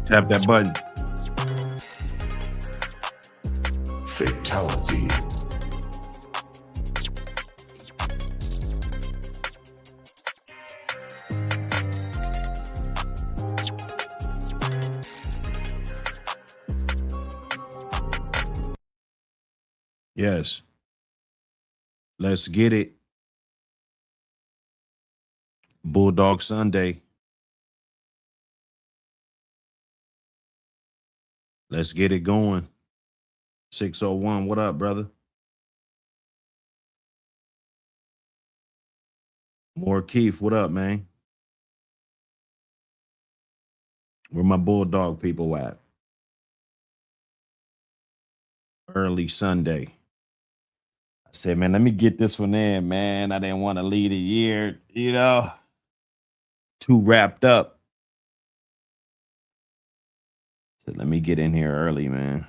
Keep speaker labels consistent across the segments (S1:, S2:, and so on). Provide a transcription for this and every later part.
S1: Tap that button.
S2: Fatality.
S1: Yes. Let's get it. Bulldog Sunday. Let's get it going. 601, what up, brother? More Keith, what up, man? Where my Bulldog people at? Early Sunday. I said, man, let me get this one in, man. I didn't want to lead a year, too wrapped up. So let me get in here early, man.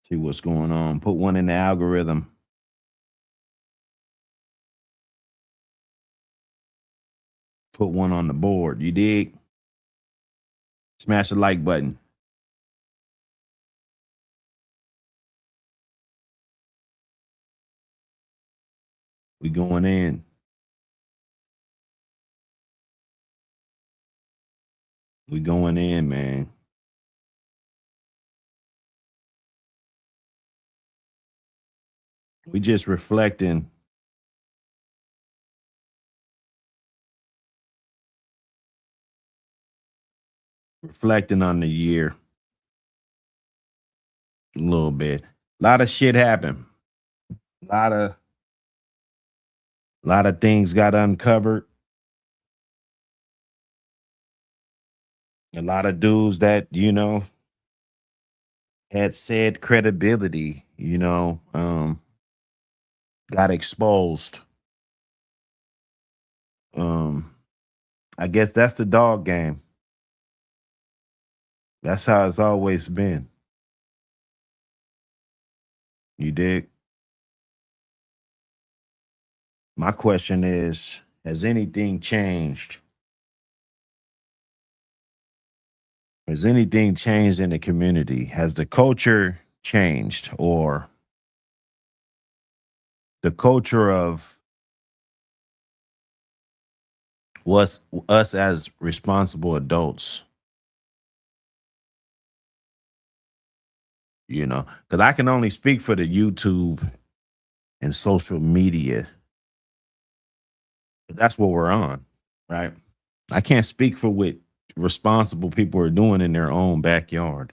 S1: See what's going on. Put one in the algorithm. Put one on the board. You dig? Smash the like button. We going in. We going in, man. We just reflecting. Reflecting on the year. a little bit. A lot of shit happened. A lot of things got uncovered. A lot of dudes that, had said credibility, got exposed. Um, I guess that's the dog game. That's how it's always been. You dig? My question is, has anything changed? Has anything changed in the community? Has the culture changed, or the culture of what's us as responsible adults, because I can only speak for the YouTube and social media. That's what we're on, right? I can't speak for what responsible people are doing in their own backyard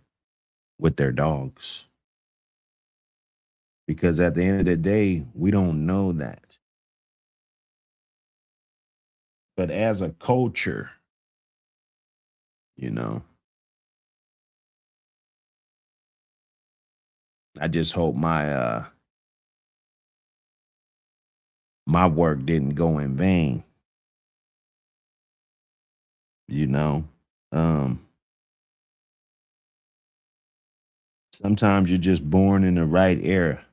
S1: with their dogs, because at the end of the day, we don't know that. But as a culture, you know, I just hope my work didn't go in vain, you know. Um Sometimes you're just born in the right era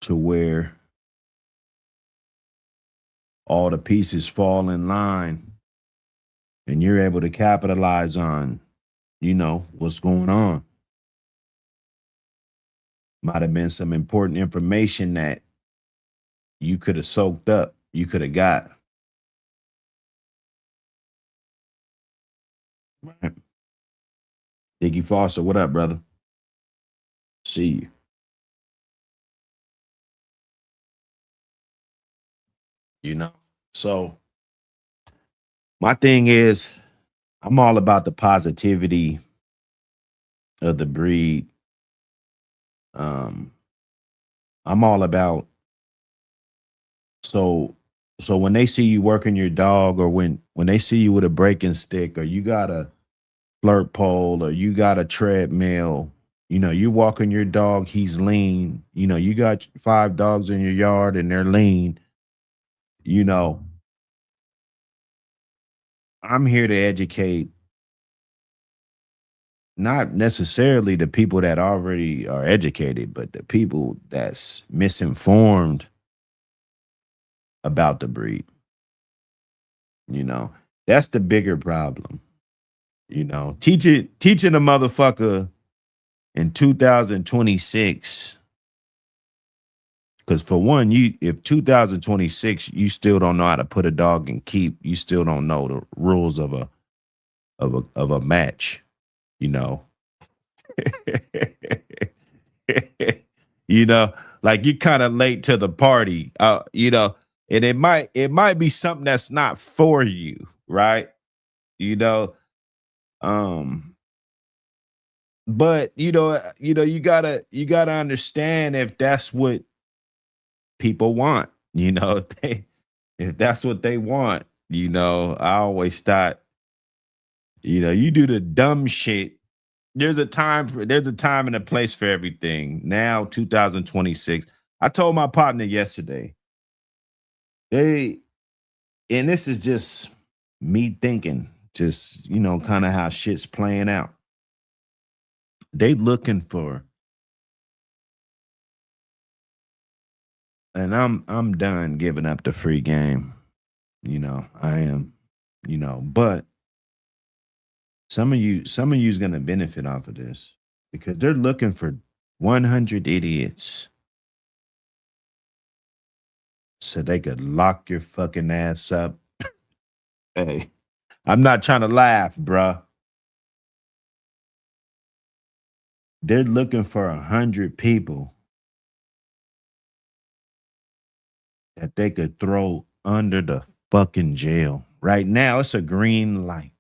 S1: to where all the pieces fall in line and you're able to capitalize on, what's going on. Might have been some important information that you could have soaked up, you could have got. Right. Diggy Foster, what up, brother? See you. You know. So my thing is, I'm all about the positivity of the breed. Um, I'm all about, so when they see you working your dog, or when they see you with a breaking stick, or you got a flirt pole, or you got a treadmill, you walking your dog, he's lean, you got 5 dogs in your yard and they're lean, you know, I'm here to educate, not necessarily the people that already are educated, but the people that's misinformed about the breed. You know, that's the bigger problem. Teaching a motherfucker in 2026. Because for one, if 2026 you still don't know how to put a dog in keep, you still don't know the rules of a match. You know, you know, like you kind of late to the party. And it might be something that's not for you, right? You know, um, but you gotta understand if that's what people want. If that's what they want. I always thought, you do the dumb shit. There's a time and a place for everything. Now, 2026. I told my partner yesterday, they and this is just me thinking, just kind of how shit's playing out. They looking for, and I'm done giving up the free game. I am, but some of you's gonna benefit off of this, because they're looking for 100 idiots so they could lock your fucking ass up. Hey, I'm not trying to laugh, bruh. They're looking for 100 people that they could throw under the fucking jail. Right now, it's a green light.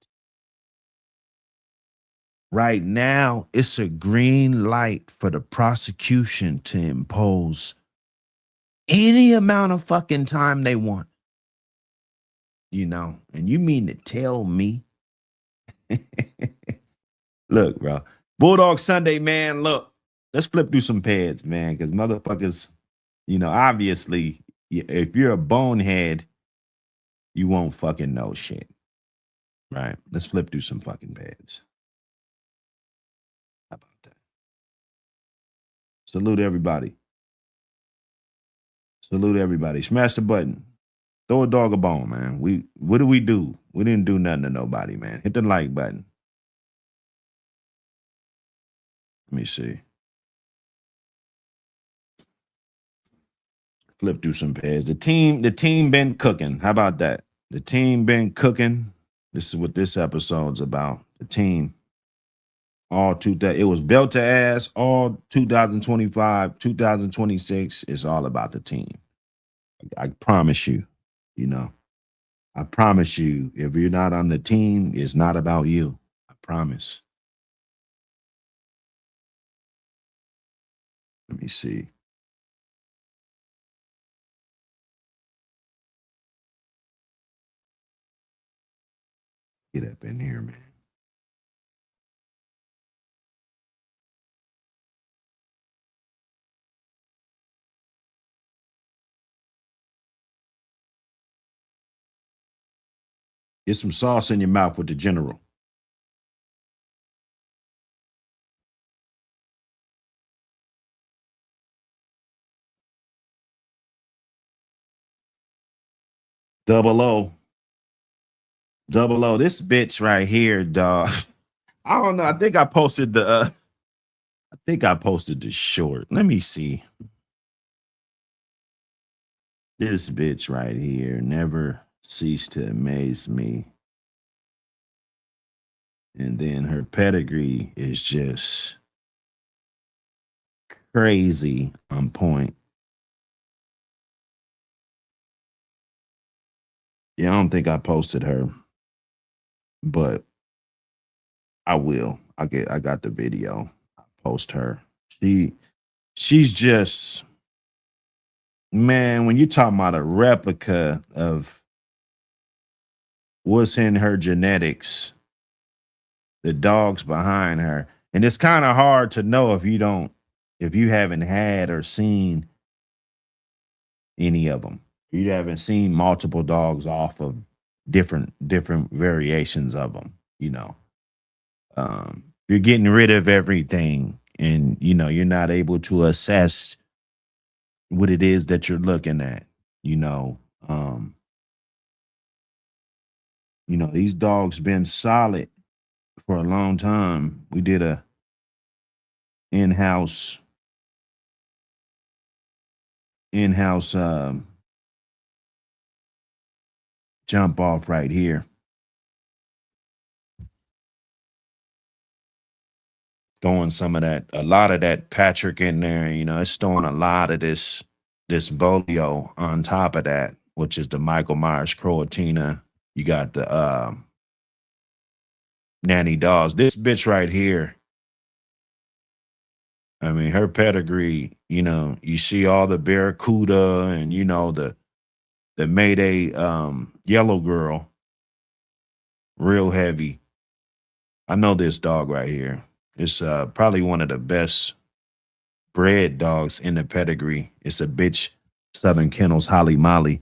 S1: Right now, it's a green light for the prosecution to impose any amount of fucking time they want, and you mean to tell me? Look, bro. Bulldog Sunday, man. Look, let's flip through some pads, man, because motherfuckers, obviously, if you're a bonehead, you won't fucking know shit. Right? Let's flip through some fucking pads. How about that? Salute everybody. Salute everybody. Smash the button. Throw a dog a bone, man. What do we do? We didn't do nothing to nobody, man. Hit the like button. Let me see. Flip through some pads. The team been cooking. How about that? The team been cooking. This is what this episode's about. The team. It was belt to ass all 2025, 2026. It's all about the team. I promise you, I promise you, if you're not on the team, it's not about you. I promise. Let me see. Get up in here, man. Get some sauce in your mouth with the general. Double O. Double O. This bitch right here, dog. I don't know. I think I posted the short. Let me see. This bitch right here never ceased to amaze me. And then her pedigree is just crazy on point. Yeah, I don't think I posted her, but I will. I got the video. I'll post her. She's just, man, when you're talking about a replica of what's in her genetics, the dogs behind her. And it's kind of hard to know if you haven't had or seen any of them. You haven't seen multiple dogs off of different variations of them, you're getting rid of everything, and you're not able to assess what it is that you're looking at. These dogs been solid for a long time. We did a in-house jump off right here. Throwing a lot of that Patrick in there, it's throwing a lot of this Bolio on top of that, which is the Michael Myers Croatina. You got the Nanny Dawes. This bitch right here, I mean, her pedigree, you see all the Barracuda and the Mayday yellow girl, real heavy. I know this dog right here. It's probably one of the best bred dogs in the pedigree. It's a bitch Southern Kennels Holly Molly.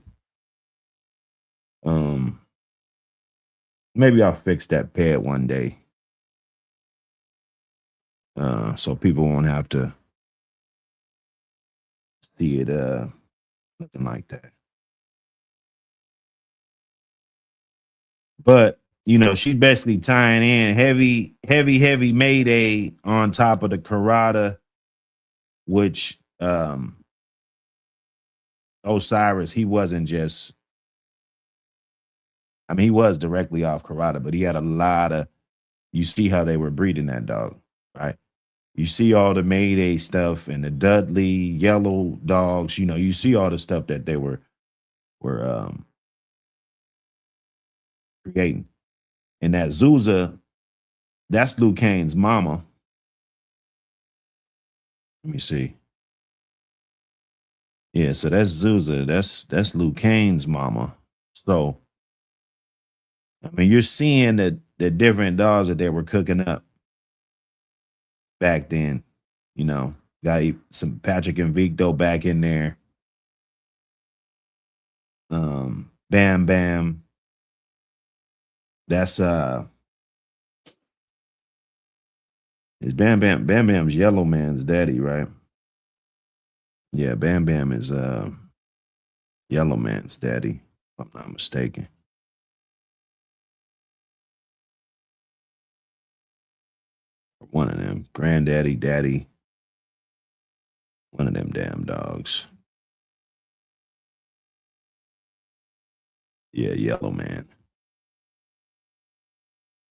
S1: Maybe I'll fix that pad one day. So people won't have to see it looking like that. But she's basically tying in heavy Mayday on top of the Karada, which Osiris, he wasn't just, I mean, he was directly off Karada, but he had a lot of, you see how they were breeding that dog, right? You see all the Mayday stuff and the Dudley yellow dogs, you see all the stuff that they were creating. And that Zusa, That's Luke Kane's mama. Let me see. Yeah, so that's Zuza. That's Luke Kane's mama. So I mean, you're seeing the different dogs that they were cooking up back then. You know, got some Patrick and Victo back in there. Bam Bam. That's is Bam Bam's Yellow Man's daddy, right? Yeah, Bam Bam is Yellow Man's daddy, if I'm not mistaken. One of them. Granddaddy, daddy. One of them damn dogs. Yeah, Yellow Man.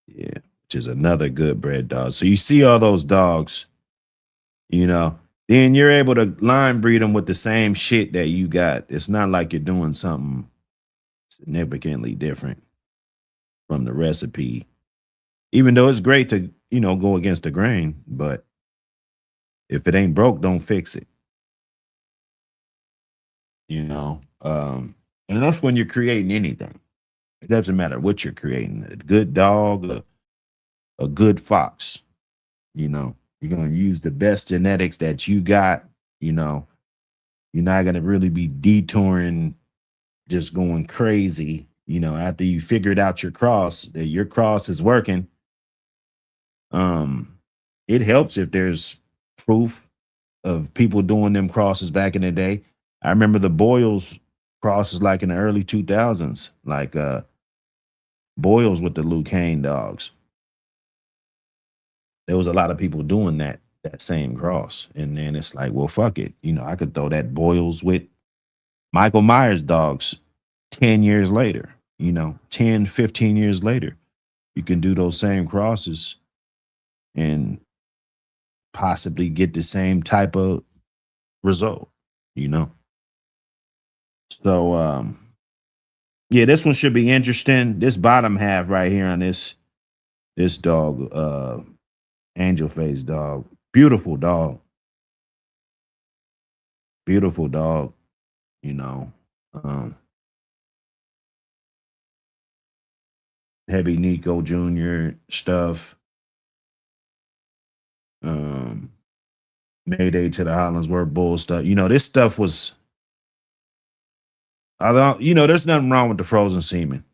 S1: Yeah, which is another good bred dog. So you see all those dogs, you know, then you're able to line breed them with the same shit that you got. It's not like you're doing something significantly different from the recipe, even though it's great to, go against the grain. But if it ain't broke, don't fix it, you know. And that's when you're creating anything. It doesn't matter what you're creating, a good dog, a good fox, you're going to use the best genetics that you got, you know, you're not going to really be detouring, just going crazy, after you figured out your cross, that your cross is working. It helps if there's proof of people doing them crosses back in the day. I remember the Boyles crosses like in the early 2000s, like Boyles with the Luke Kane dogs. There was a lot of people doing that same cross. And then it's like, well, fuck it. I could throw that Boyles with Michael Myers dogs 10 years later, 10, 15 years later. You can do those same crosses and possibly get the same type of result, you know? So yeah, this one should be interesting. This bottom half right here on this dog, angel face dog, beautiful dog. Beautiful dog, you know. Um, Heavy Nico Jr. stuff. Um, Mayday to the Hollandsworth Bull stuff. This stuff was I don't, there's nothing wrong with the frozen semen.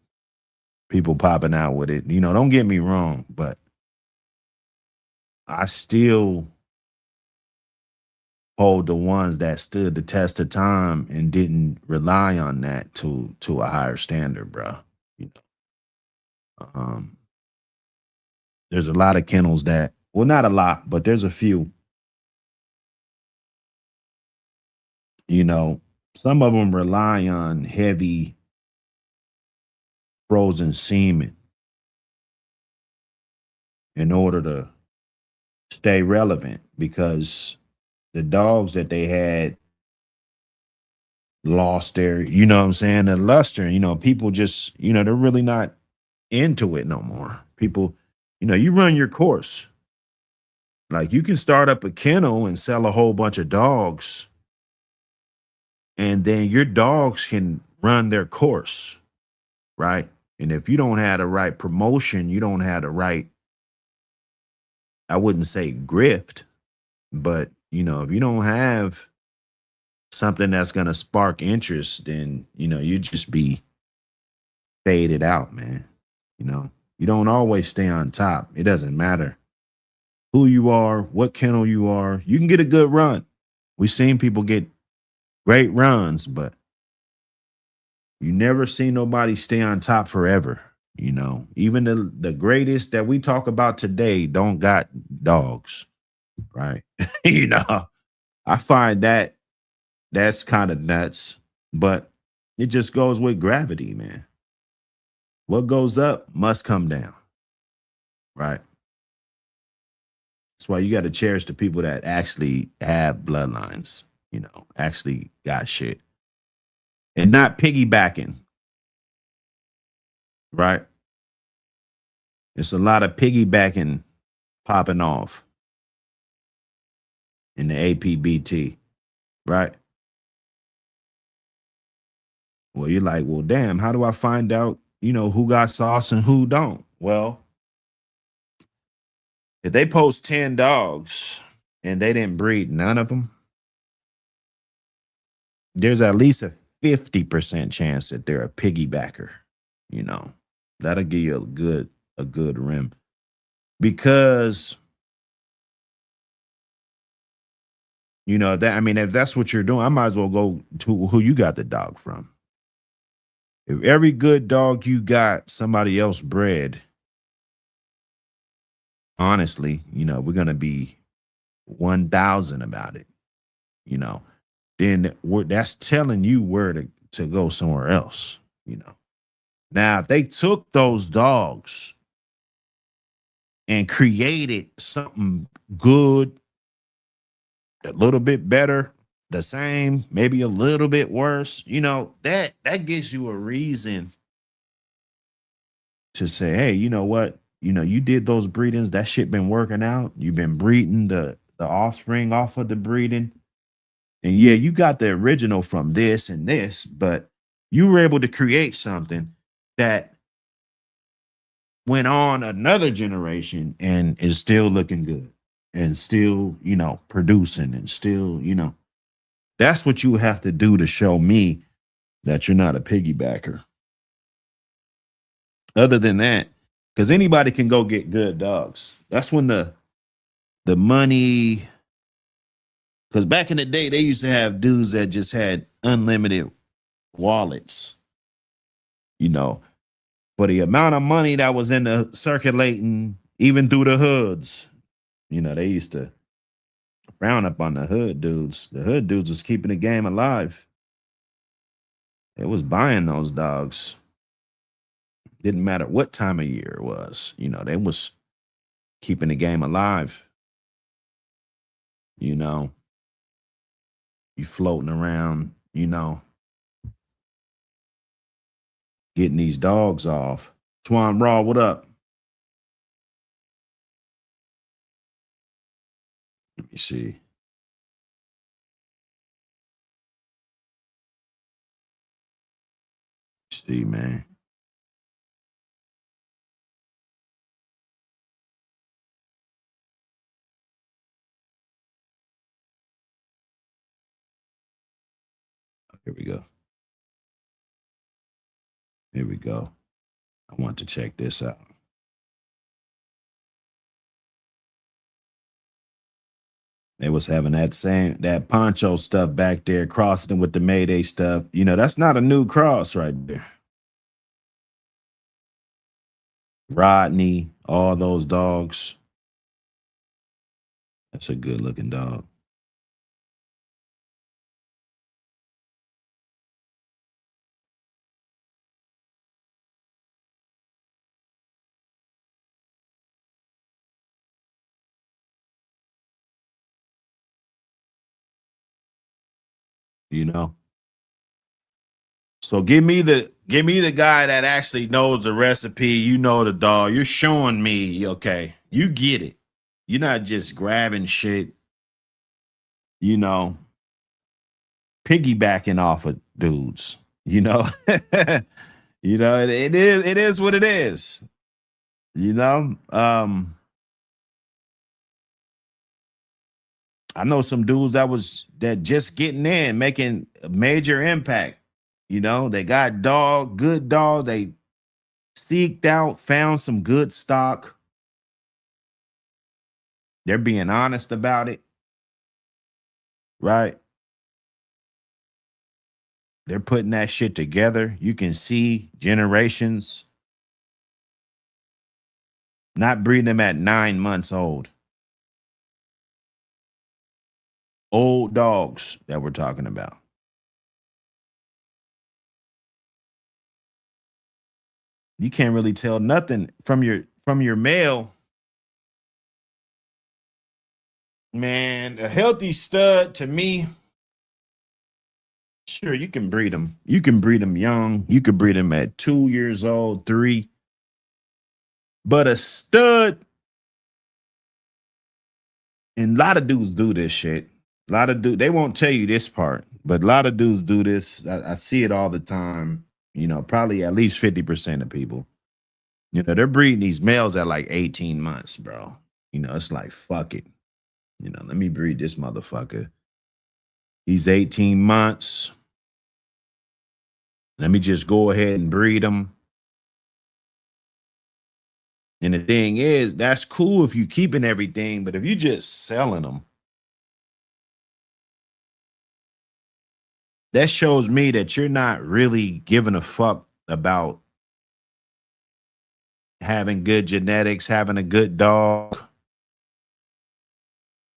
S1: People popping out with it. Don't get me wrong, but I still hold the ones that stood the test of time and didn't rely on that to a higher standard, bro. You um, there's a lot of kennels that, well, not a lot, but there's a few. You know, some of them rely on heavy frozen semen in order to stay relevant because the dogs that they had lost their, what I'm saying, the luster. People just, they're really not into it no more. People, you run your course. Like you can start up a kennel and sell a whole bunch of dogs, and then your dogs can run their course, right? And if you don't have the right promotion, you don't have the right, I wouldn't say grift, but if you don't have something that's gonna spark interest, then you just be faded out, man. You don't always stay on top. It doesn't matter who you are, what kennel you are. You can get a good run. We've seen people get great runs, but you never see nobody stay on top forever. Even the greatest that we talk about today don't got dogs, right? I find that's kind of nuts, but it just goes with gravity, man. What goes up must come down, right? That's why you got to cherish the people that actually have bloodlines, actually got shit and not piggybacking, right? It's a lot of piggybacking popping off in the APBT, right? Well, you're like, well, damn, how do I find out, who got sauce and who don't? Well, if they post 10 dogs and they didn't breed none of them, there's at least a 50% chance that they're a piggybacker, you know. That'll give you a good rim. Because, if that's what you're doing, I might as well go to who you got the dog from. If every good dog you got somebody else bred, honestly, we're gonna be 1,000 about it, you know. Then that's telling you where to go somewhere else. Now, if they took those dogs and created something good, a little bit better, the same, maybe a little bit worse, that gives you a reason to say, hey, you know what? You did those breedings, that shit been working out. You've been breeding the offspring off of the breeding. And yeah, you got the original from this and this, but you were able to create something that went on another generation and is still looking good and still, producing and still, that's what you have to do to show me that you're not a piggybacker. Other than that, because anybody can go get good dogs. That's when the money, because back in the day, they used to have dudes that just had unlimited wallets, for the amount of money that was in the circulating, even through the hoods. They used to frown up on the hood dudes. The hood dudes was keeping the game alive. It was buying those dogs. Didn't matter what time of year it was. They was keeping the game alive. You floating around, getting these dogs off. Swan Raw, what up? Let me see. See, man. Here we go. Here we go. I want to check this out. They was having that poncho stuff back there, crossing with the Mayday stuff. That's not a new cross right there. Rodney, all those dogs. That's a good looking dog. you know. So give me the guy that actually knows the recipe. You know the dog. You're showing me, okay, you get it. You're not just grabbing shit, you know, piggybacking off of dudes, you know. It is what it is. You know. I know some dudes that just getting in, making a major impact. They got good dog. They seeked out, found some good stock. They're being honest about it, right? They're putting that shit together. You can see generations, not breeding them at 9 months old. Old dogs that we're talking about. You can't really tell nothing from your male. Man, a healthy stud to me, sure, you can breed them. You can breed them young. You could breed them at 2 years old, 3. But a stud, And a lot of dudes do this shit. A lot of dudes, they won't tell you this part, but a lot of dudes do this. I see it all the time. Probably at least 50% of people. They're breeding these males at like 18 months, bro. It's like, fuck it. Let me breed this motherfucker. He's 18 months. Let me just go ahead and breed him. And the thing is, that's cool if you keeping everything, but if you just selling them, that shows me that you're not really giving a fuck about having good genetics, having a good dog.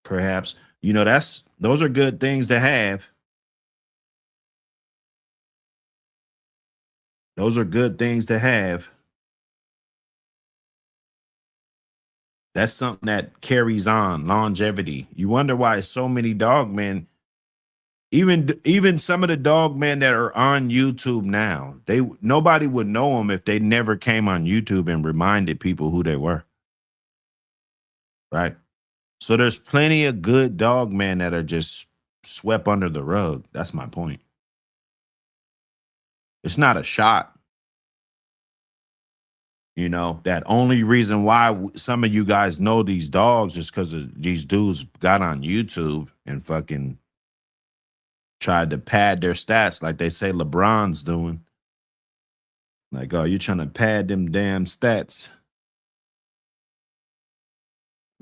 S1: Perhaps, those are good things to have. Those are good things to have. That's something that carries on longevity. You wonder why so many dog men, even some of the dog men that are on YouTube now, nobody would know them if they never came on YouTube and reminded people who they were. Right? So there's plenty of good dog men that are just swept under the rug. That's my point. It's not a shot. That only reason why some of you guys know these dogs is because these dudes got on YouTube and fucking tried to pad their stats like they say LeBron's doing. Like, oh, you're trying to pad them damn stats.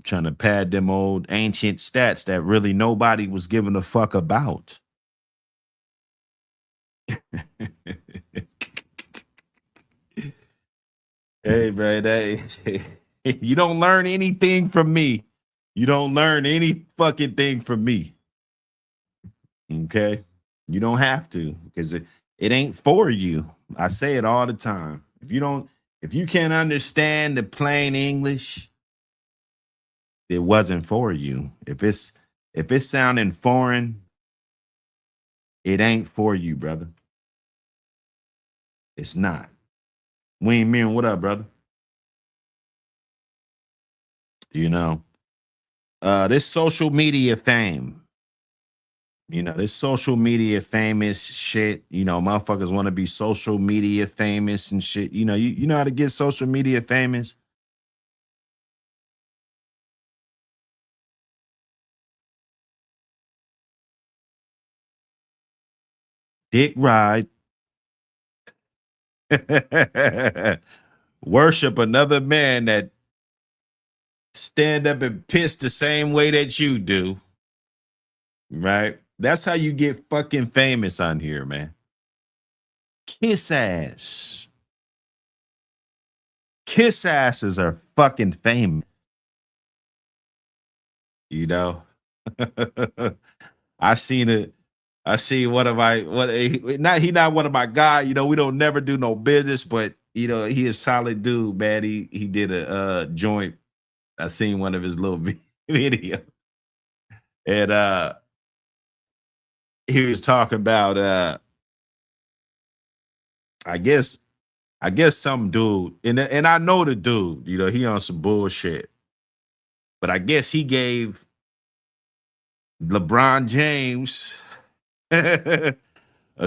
S1: Trying to pad them old ancient stats that really nobody was giving a fuck about. Hey, man, hey, you don't learn anything from me. You don't learn any fucking thing from me. Okay? You don't have to, because it ain't for you. I say it all the time. If you can't understand the plain English, it wasn't for you. If it's sounding foreign, it ain't for you, brother. It's not. Wayne Mirren, what up, brother? This social media fame. This social media famous shit. Motherfuckers want to be social media famous and shit. You know how to get social media famous? Dick ride. Worship another man that stand up and piss the same way that you do. Right? That's how you get fucking famous on here, man. Kiss ass. Kiss asses are fucking famous. I seen it. I see one of my he not one of my guys. We don't never do no business, but he is solid dude, man. He did a joint. I seen one of his little video, and he was talking about I guess some dude, and I know the dude. He on some bullshit, but I guess he gave LeBron James a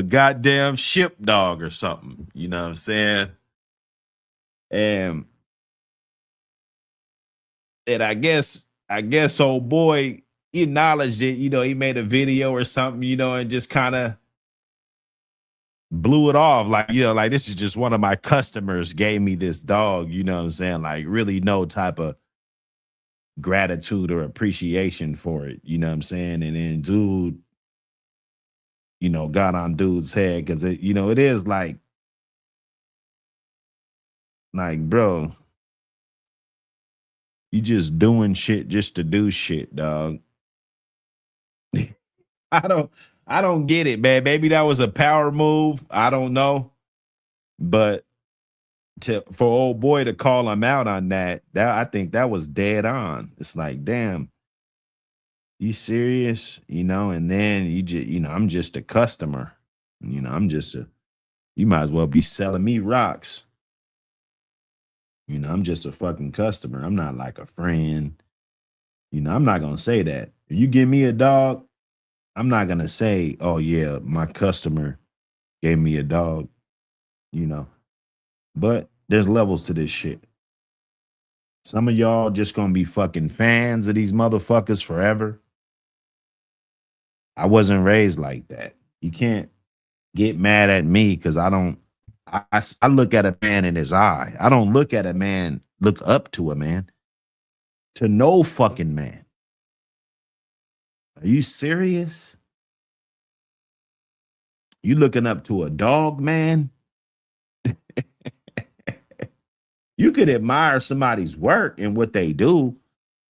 S1: goddamn ship dog or something. You know what I'm saying? And I guess old boy he acknowledged it. He made a video or something. And just kind of blew it off like this is just one of my customers gave me this dog. You know what I'm saying? Like really no type of gratitude or appreciation for it. You know what I'm saying? And then dude, got on dude's head because it is like bro, you just doing shit just to do shit, dog. I don't get it, man. Maybe that was a power move. I don't know. But for old boy to call him out on that I think that was dead on. It's like, damn, you serious? And then you just, I'm just a customer. You might as well be selling me rocks. I'm just a fucking customer. I'm not like a friend. I'm not gonna say that. If you give me a dog, I'm not gonna say, oh yeah, my customer gave me a dog, you know. But there's levels to this shit. Some of y'all just gonna be fucking fans of these motherfuckers forever. I wasn't raised like that. You can't get mad at me because I don't. I look at a man in his eye. I don't look at a man, look up to a man, to no fucking man. Are you serious? You looking up to a dog, man? You could admire somebody's work and what they do,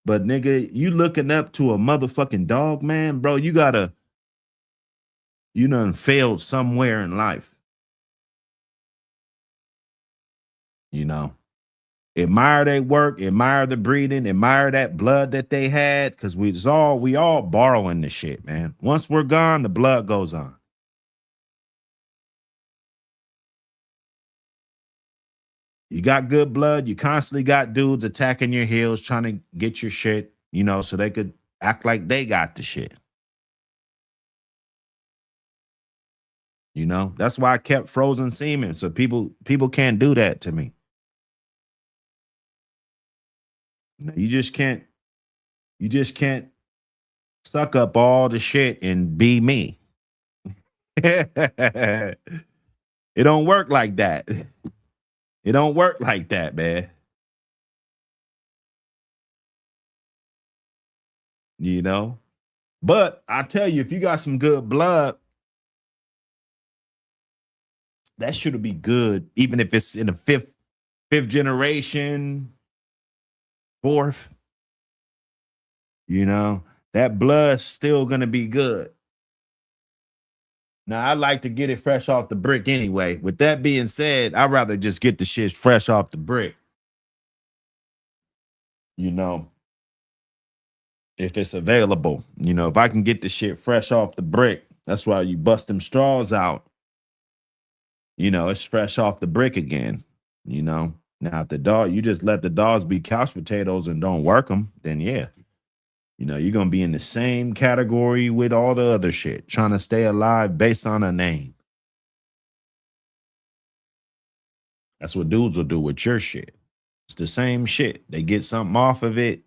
S1: but nigga, you looking up to a motherfucking dog, man, bro, you done failed somewhere in life, you know. Admire their work, admire the breeding, admire that blood that they had, because we all borrowing the shit, man. Once we're gone, the blood goes on. You got good blood, you constantly got dudes attacking your heels, trying to get your shit, so they could act like they got the shit. That's why I kept frozen semen. So people can't do that to me. You just can't suck up all the shit and be me. It don't work like that. It don't work like that, man. You know? But I tell you, if you got some good blood, that should be good, even if it's in the fifth generation, fourth, that blood's still gonna be good. Now, I like to get it fresh off the brick anyway. With that being said, I'd rather just get the shit fresh off the brick, you know, if it's available. If I can get the shit fresh off the brick, that's why you bust them straws out. It's fresh off the brick again, you know. Now, if you just let the dogs be couch potatoes and don't work them, then yeah, you're going to be in the same category with all the other shit, trying to stay alive based on a name. That's what dudes will do with your shit. It's the same shit. They get something off of it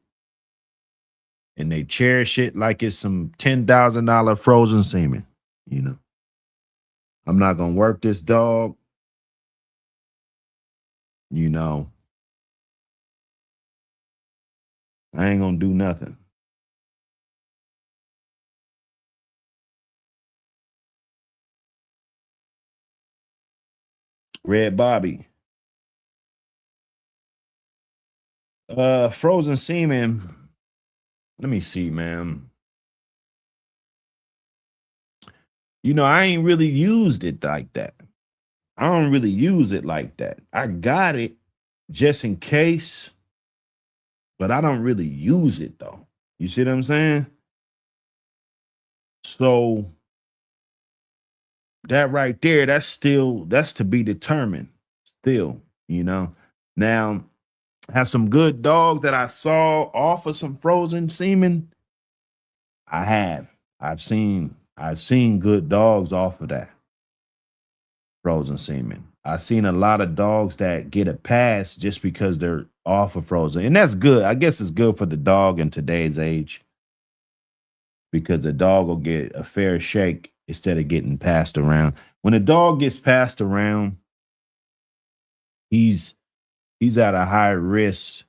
S1: and they cherish it like it's some $10,000 frozen semen. I'm not going to work this dog. I ain't going to do nothing. Red Bobby. Frozen semen. Let me see, man. I ain't really used it like that. I don't really use it like that. I got it just in case, but I don't really use it though. You see what I'm saying? So that right there, that's to be determined. Still, Now, have some good dog that I saw off of some frozen semen. I have. I've seen good dogs off of that frozen semen. I've seen a lot of dogs that get a pass just because they're off of frozen. And that's good. I guess it's good for the dog in today's age because the dog will get a fair shake instead of getting passed around. When a dog gets passed around, he's at a high risk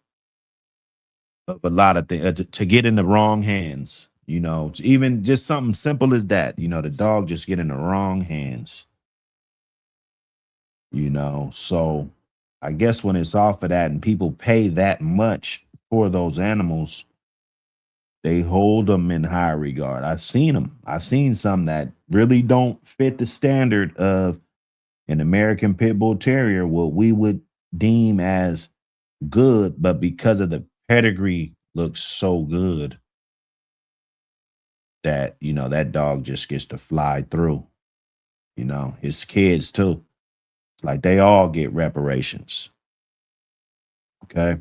S1: of a lot of things to get in the wrong hands. Even just something simple as that. The dog just get in the wrong hands. So I guess when it's off of that and people pay that much for those animals, they hold them in high regard. I've seen them. I've seen some that really don't fit the standard of an American Pit Bull Terrier, what we would deem as good, but because of the pedigree looks so good that, that dog just gets to fly through. His kids too. It's like they all get reparations. Okay.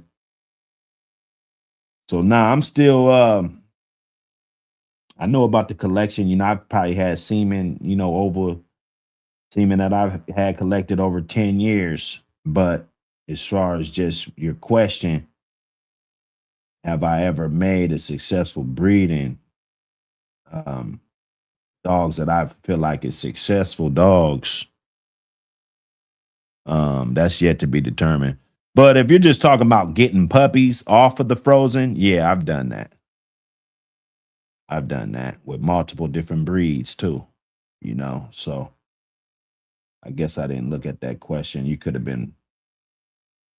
S1: So now I'm still I know about the collection. I've probably had semen, over semen that I've had collected over 10 years. But as far as just your question, have I ever made a successful breeding? Um, Dogs that I feel like is successful dogs, that's yet to be determined. But if you're just talking about getting puppies off of the frozen, yeah, I've done that. I've done that with multiple different breeds too, So I guess I didn't look at that question. You could have been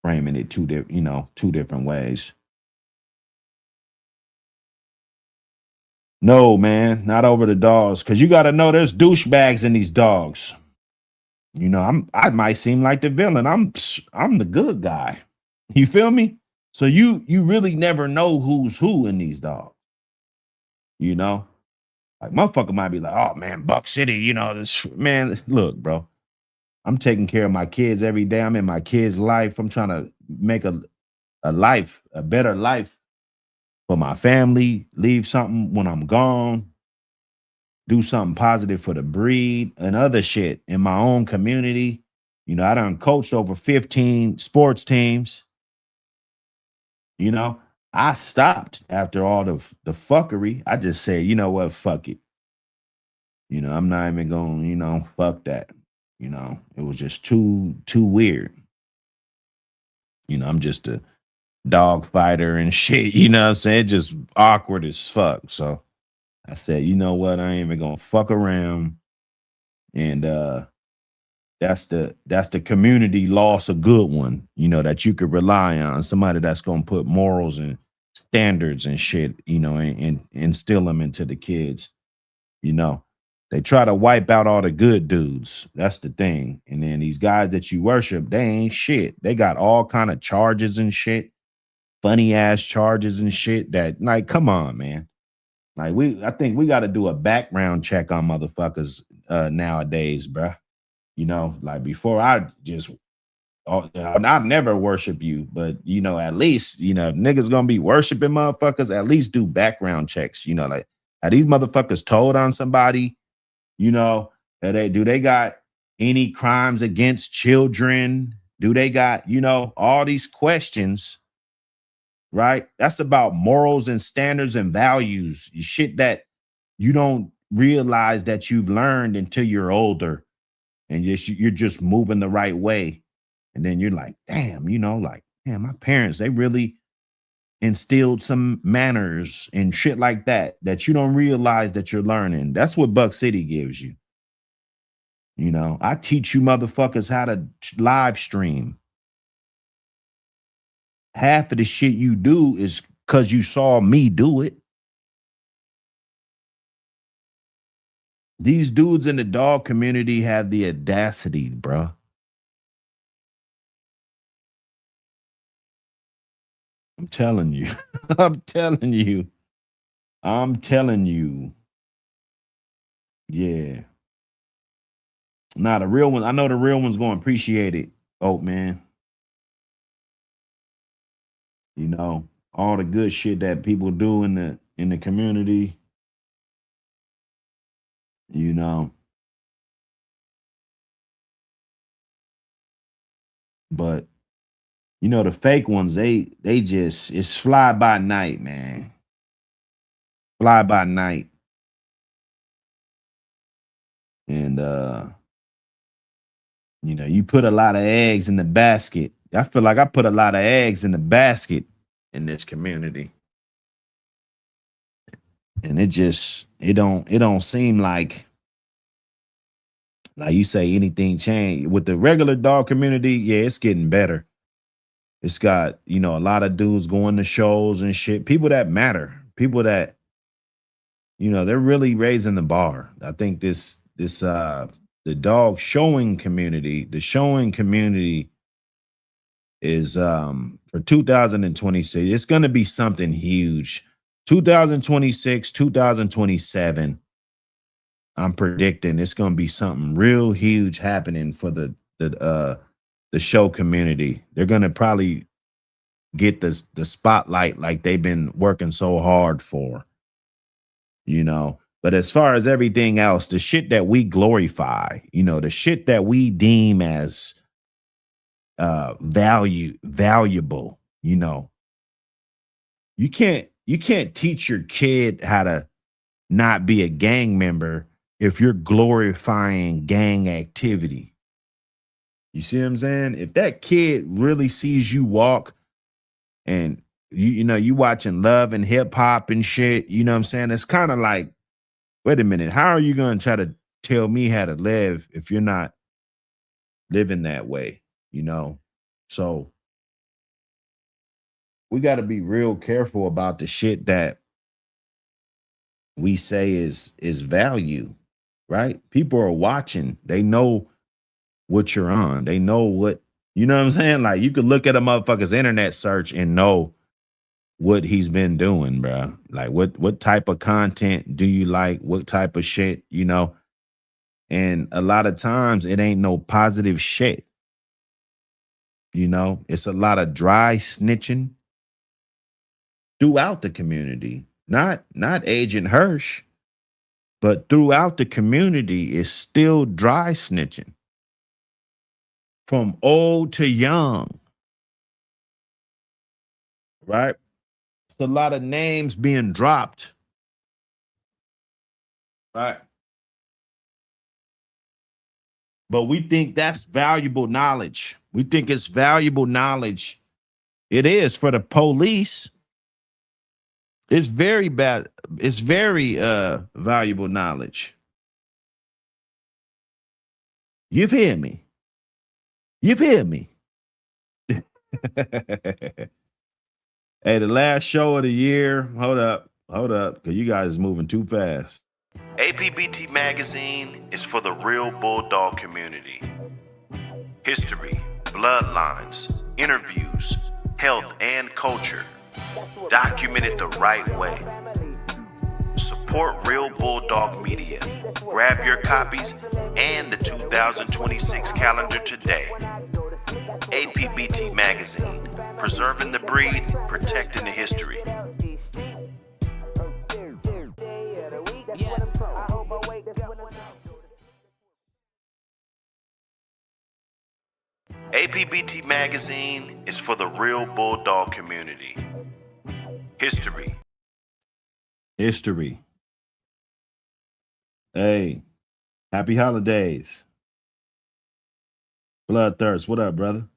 S1: framing it two different ways. No, man, not over the dogs. Cause you gotta know there's douchebags in these dogs. I might seem like the villain. I'm the good guy. You feel me? So you really never know who's who in these dogs, you know? Like motherfucker might be like, oh man, Buck City, this man. Look, bro, I'm taking care of my kids every day. I'm in my kids' life. I'm trying to make a life, a better life for my family, leave something when I'm gone, do something positive for the breed and other shit in my own community. I done coached over 15 sports teams. You know, I stopped after all the fuckery. I just said, you know what, fuck it. I'm not even going, fuck that. It was just too weird. I'm just a dog fighter and shit, you know what I'm saying? Just awkward as fuck. So I said, you know what, I ain't even gonna fuck around. And that's the community loss, a good one, that you could rely on. Somebody that's gonna put morals and standards and shit, and instill them into the kids. You know, they try to wipe out all the good dudes. That's the thing. And then these guys that you worship, they ain't shit. They got all kind of charges and shit, funny ass charges and shit. That like, come on, man. Like I think we got to do a background check on motherfuckers nowadays, bruh. Like before I just, I'll never worship you, but at least, if niggas gonna be worshiping motherfuckers, at least do background checks. Like are these motherfuckers told on somebody? Do they got any crimes against children? Do they got, all these questions, right? That's about morals and standards and values, shit that you don't realize that you've learned until you're older and you're just moving the right way. And then you're like, damn, like, damn, my parents, they really instilled some manners and shit like that you don't realize that you're learning. That's what Buck City gives you. I teach you motherfuckers how to live stream. Half of the shit you do is because you saw me do it. These dudes in the dog community have the audacity, bro. I'm telling you. I'm telling you. I'm telling you. Yeah. Nah, the real one. I know the real one's going to appreciate it. Oh man. All the good shit that people do in the community. You know, but the fake ones, they just it's fly by night, man. Fly by night. And you put a lot of eggs in the basket. I feel like I put a lot of eggs in the basket in this community. And it don't seem like you say anything changed. With the regular dog community, yeah, it's getting better. It's got, a lot of dudes going to shows and shit. People that matter. People that, they're really raising the bar. I think the dog showing community, the showing community is for 2026, it's gonna be something huge. 2026, 2027. I'm predicting it's gonna be something real huge happening for the show community. They're gonna probably get the spotlight like they've been working so hard for, you know. But as far as everything else, the shit that we glorify, you know, the shit that we deem as valuable, you know, you can't teach your kid how to not be a gang member if you're glorifying gang activity. You see what I'm saying? If that kid really sees you walk and you know you watching Love and Hip Hop and shit, you know what I'm saying? It's kind of like, wait a minute, how are you going to try to tell me how to live if you're not living that way, you know? So we got to be real careful about the shit that we say is value, right? People are watching. They know what you're on. They know what, you know what I'm saying? Like you could look at a motherfucker's internet search and know what he's been doing, bro. Like what type of content do you like? What type of shit, you know? And a lot of times it ain't no positive shit. You know, it's a lot of dry snitching throughout the community. Not Agent Hirsch, but throughout the community is still dry snitching. From old to young, right? It's a lot of names being dropped, right? But we think that's valuable knowledge. We think it's valuable knowledge. It is for the police. It's very bad. It's very valuable knowledge. You've heard me. You've heard me. Hey, the last show of the year. Hold up, because you guys is moving too fast. APBT Magazine is for the real Bulldog community. History, bloodlines, interviews, health, and culture, documented the right way. Support Real Bulldog Media. Grab your copies and the 2026 calendar today. APBT Magazine, preserving the breed, protecting the history. APBT Magazine is for the real Bulldog community. History. History. Hey, happy holidays. Bloodthirst, what up, brother?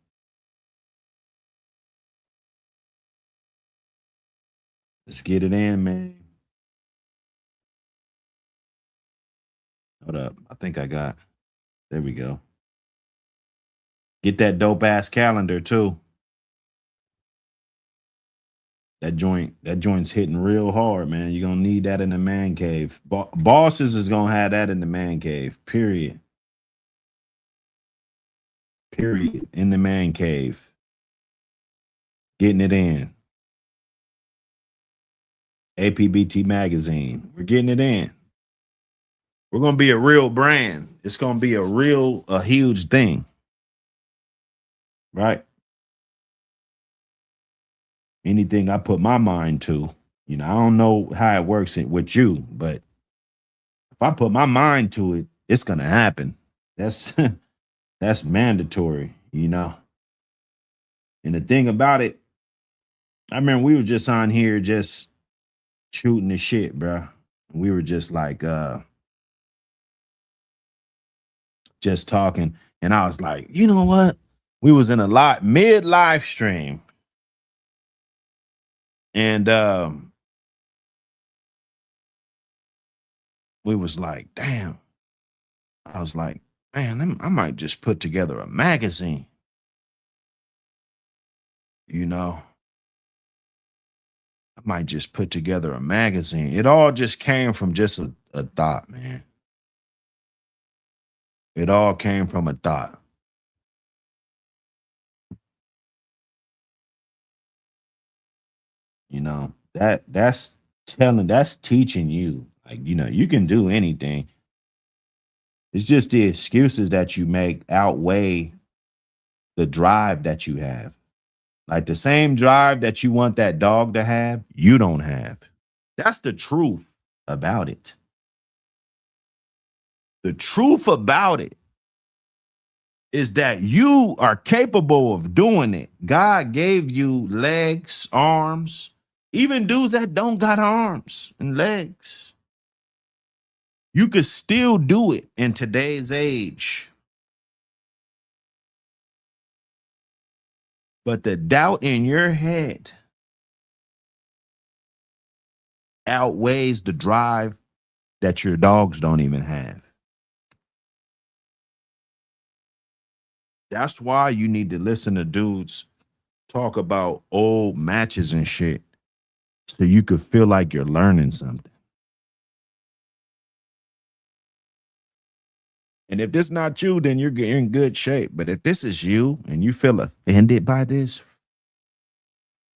S1: Let's get it in, man. Hold up. I think I got. There we go. Get that dope ass calendar too. That joint's hitting real hard, man. You're gonna need that in the man cave. Bosses is gonna have that in the man cave. Period. Period. In the man cave. Getting it in. APBT Magazine. We're getting it in. We're gonna be a real brand. It's gonna be a huge thing. Right? Anything I put my mind to, you know, I don't know how it works with you, but if I put my mind to it, it's gonna happen. That's that's mandatory, you know. And the thing about it, I remember we were just on here just shooting the shit, bro. We were just like just talking, and I was like, you know what? We was in a lot mid live stream, and we was like, damn. I was like, man, I might just put together a magazine. You know, I might just put together a magazine. It all just came from just a thought, man. It all came from a thought. You know, that's that's teaching you. Like, you know, you can do anything. It's just the excuses that you make outweigh the drive that you have. Like the same drive that you want that dog to have, you don't have. That's the truth about it. The truth about it is that you are capable of doing it. God gave you legs, arms, even dudes that don't got arms and legs. You could still do it in today's age. But the doubt in your head outweighs the drive that your dogs don't even have. That's why you need to listen to dudes talk about old matches and shit so you could feel like you're learning something. And if this not you, then you're in good shape. But if this is you and you feel offended by this,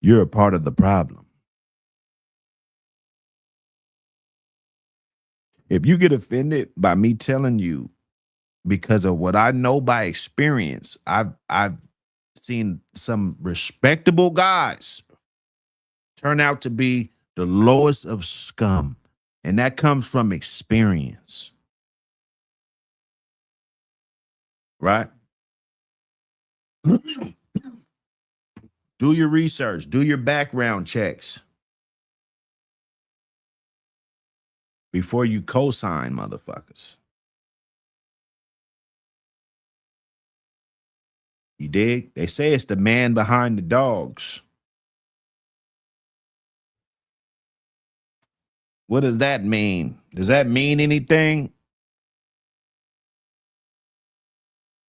S1: you're a part of the problem. If you get offended by me telling you because of what I know by experience, I've seen some respectable guys turn out to be the lowest of scum. And that comes from experience. Right? Do your research, do your background checks before you co-sign, motherfuckers. You dig? They say it's the man behind the dogs. What does that mean? Does that mean anything?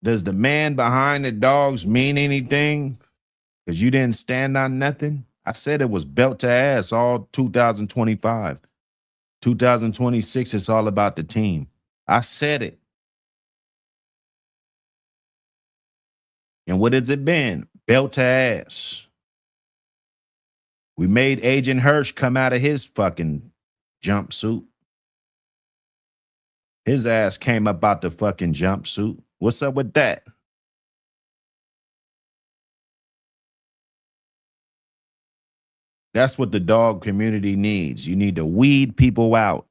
S1: Does the man behind the dogs mean anything? Because you didn't stand on nothing? I said it was belt to ass all 2025. 2026, it's all about the team. I said it. And what has it been? Belt to ass. We made Agent Hirsch come out of his fucking jumpsuit. His ass came up out the fucking jumpsuit. What's up with that? That's what the dog community needs. You need to weed people out,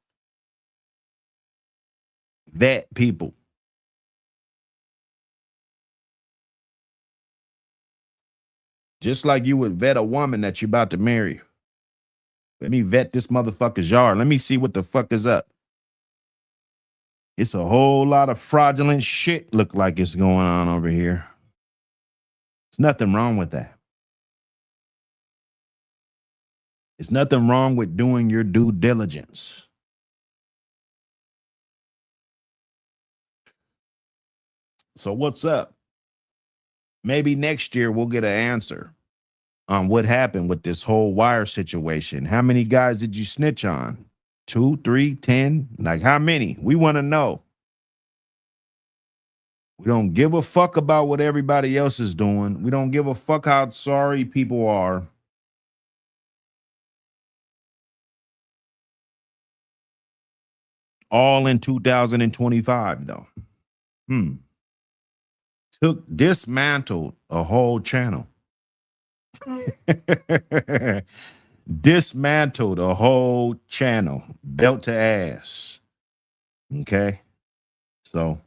S1: vet people. Just like you would vet a woman that you're about to marry. Let me vet this motherfucker's yard. Let me see what the fuck is up. It's a whole lot of fraudulent shit look like it's going on over here. There's nothing wrong with that. There's nothing wrong with doing your due diligence. So what's up? Maybe next year we'll get an answer on what happened with this whole wire situation. How many guys did you snitch on? 2, 3, 10? Like how many? We want to know. We don't give a fuck about what everybody else is doing. We don't give a fuck how sorry people are. All in 2025, though. Dismantled a whole channel. Dismantled a whole channel, belt to ass. Okay. So,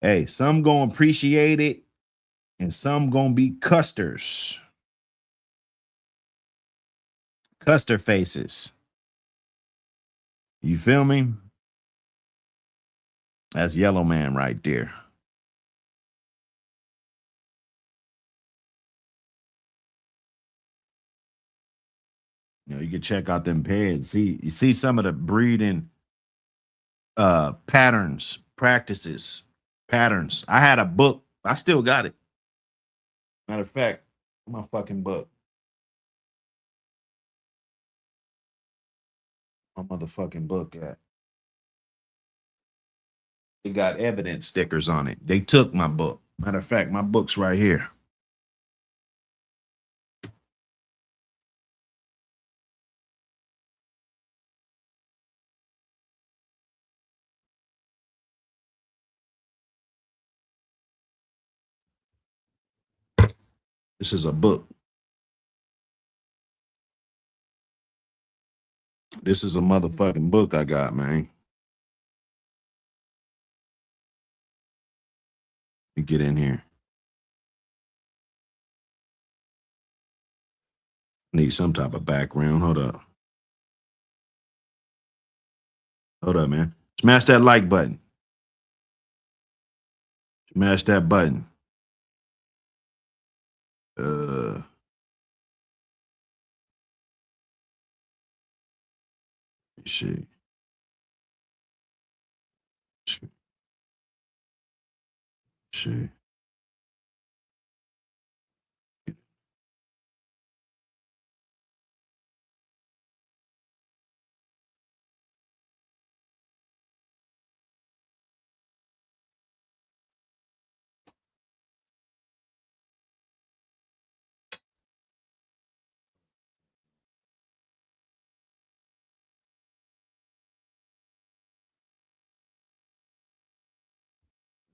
S1: hey, some gonna appreciate it and some gonna be custers. Custer faces. You feel me? That's Yellow Man right there. You know, you can check out them pads. You see some of the breeding patterns, practices, patterns. I had a book. I still got it. Matter of fact, my fucking book. My motherfucking book at. It got evidence stickers on it. They took my book. Matter of fact, my book's right here. This is a book. This is a motherfucking book I got, man. Let me get in here. Need some type of background. Hold up. Hold up, man. Smash that like button. Smash that button. Shit. Shit.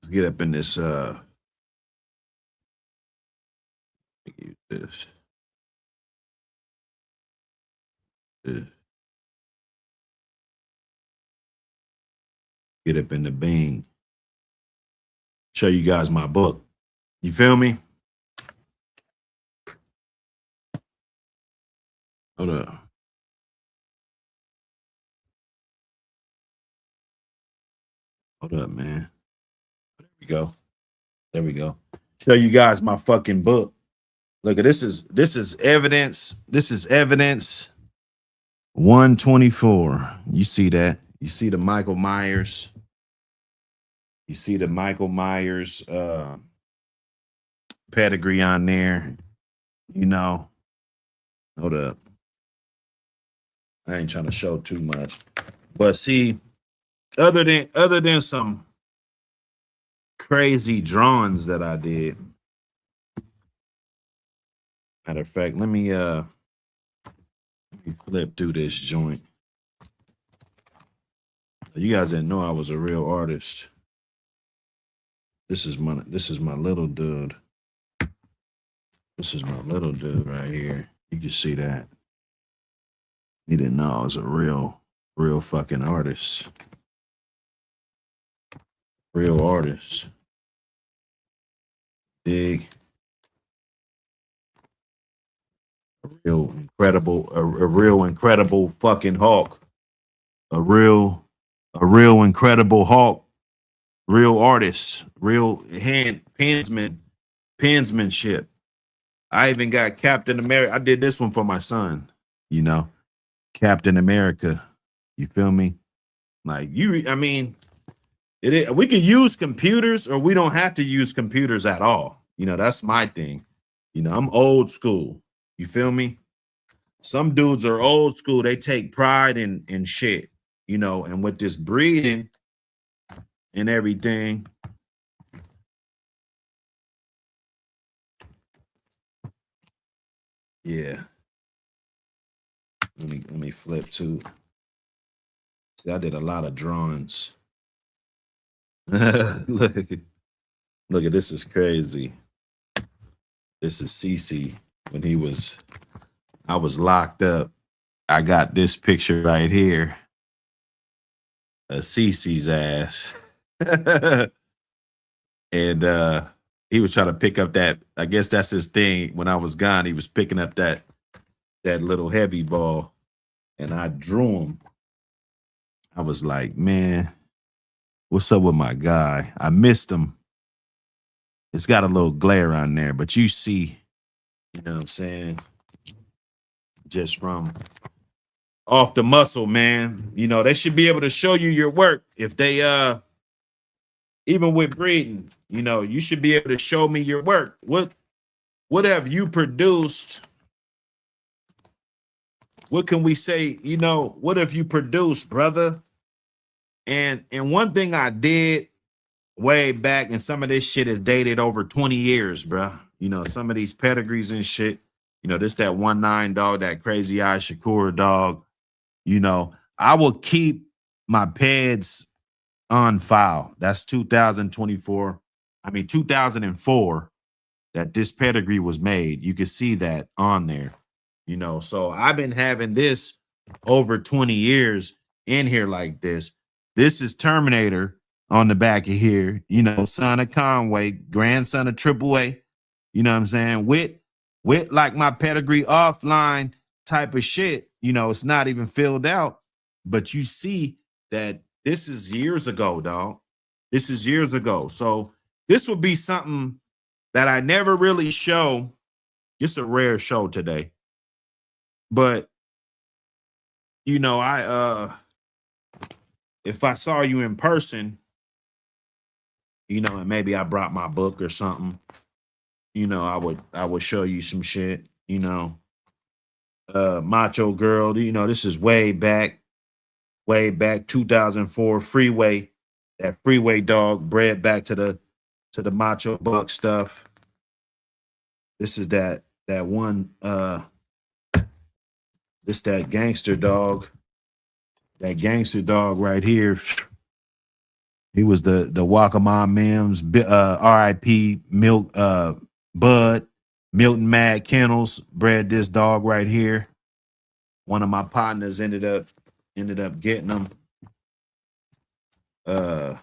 S1: Let's get up in this use this. Get up in the Bing. Show you guys my book. You feel me? Hold up. Hold up, man. There we go. There we go. Show you guys my fucking book. Look at this is evidence. This is evidence 124. You see that? You see the Michael Myers. You see the Michael Myers pedigree on there. You know. Hold up. I ain't trying to show too much. But see, other than some crazy drawings that I did. Matter of fact, let me flip through this joint. You guys didn't know I was a real artist. This is my little dude. This is my little dude right here. You can see that. He didn't know I was a real fucking artist. Real artist. Dig. A real incredible fucking Hulk. A real incredible Hulk. Real artist. Real pensmanship. I even got Captain America. I did this one for my son, you know. Captain America. You feel me? Like I mean, we can use computers or we don't have to use computers at all. You know, that's my thing. You know, I'm old school. You feel me? Some dudes are old school. They take pride in shit, you know, and with this breeding and everything. Yeah. Let me flip to. See, I did a lot of drawings. Look at this is crazy. This is CC when I was locked up. I got this picture right here of CC's ass. And he was trying to pick up that, I guess that's his thing. When I was gone, he was picking up that little heavy ball, and I drew him. I was like, man, what's up with my guy? I missed him. It's got a little glare on there, but you see, you know what I'm saying? Just from off the muscle, man. You know, they should be able to show you your work. If they even with breeding, you know, you should be able to show me your work. What have you produced? What can we say? You know, what have you produced, brother? And one thing I did way back, and some of this shit is dated over 20 years, bro. You know, some of these pedigrees and shit. You know, this that 1-9 dog, that crazy eye Shakur dog. You know, I will keep my peds on file. That's 2004. I mean, 2004. that this pedigree was made. You can see that on there, you know. So I've been having this over 20 years in here like this. This is Terminator on the back of here, you know, son of Conway, grandson of Triple A, you know what I'm saying? With like my pedigree offline type of shit, you know, it's not even filled out, but you see that this is years ago, dog. This is years ago. So this would be something that I never really show. It's a rare show today. But you know, I if I saw you in person, you know, and maybe I brought my book or something, you know, I would show you some shit, you know. Macho Girl, you know, this is way back 2004 Freeway, that Freeway dog bred back to the Macho Buck stuff. This is that one this that gangster dog. That gangster dog right here. He was the Waccamaw Mims, R.I.P. Milk Bud, Milton Mad Kennels bred this dog right here. One of my partners ended up getting him. That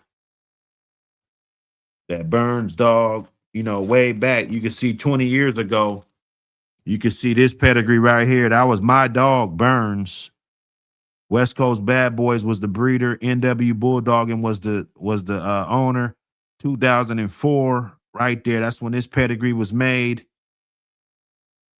S1: Burns dog, you know, way back. You can see 20 years ago. You can see this pedigree right here. That was my dog, Burns. West Coast Bad Boys was the breeder. NW Bulldogging was the owner. 2004, right there. That's when this pedigree was made.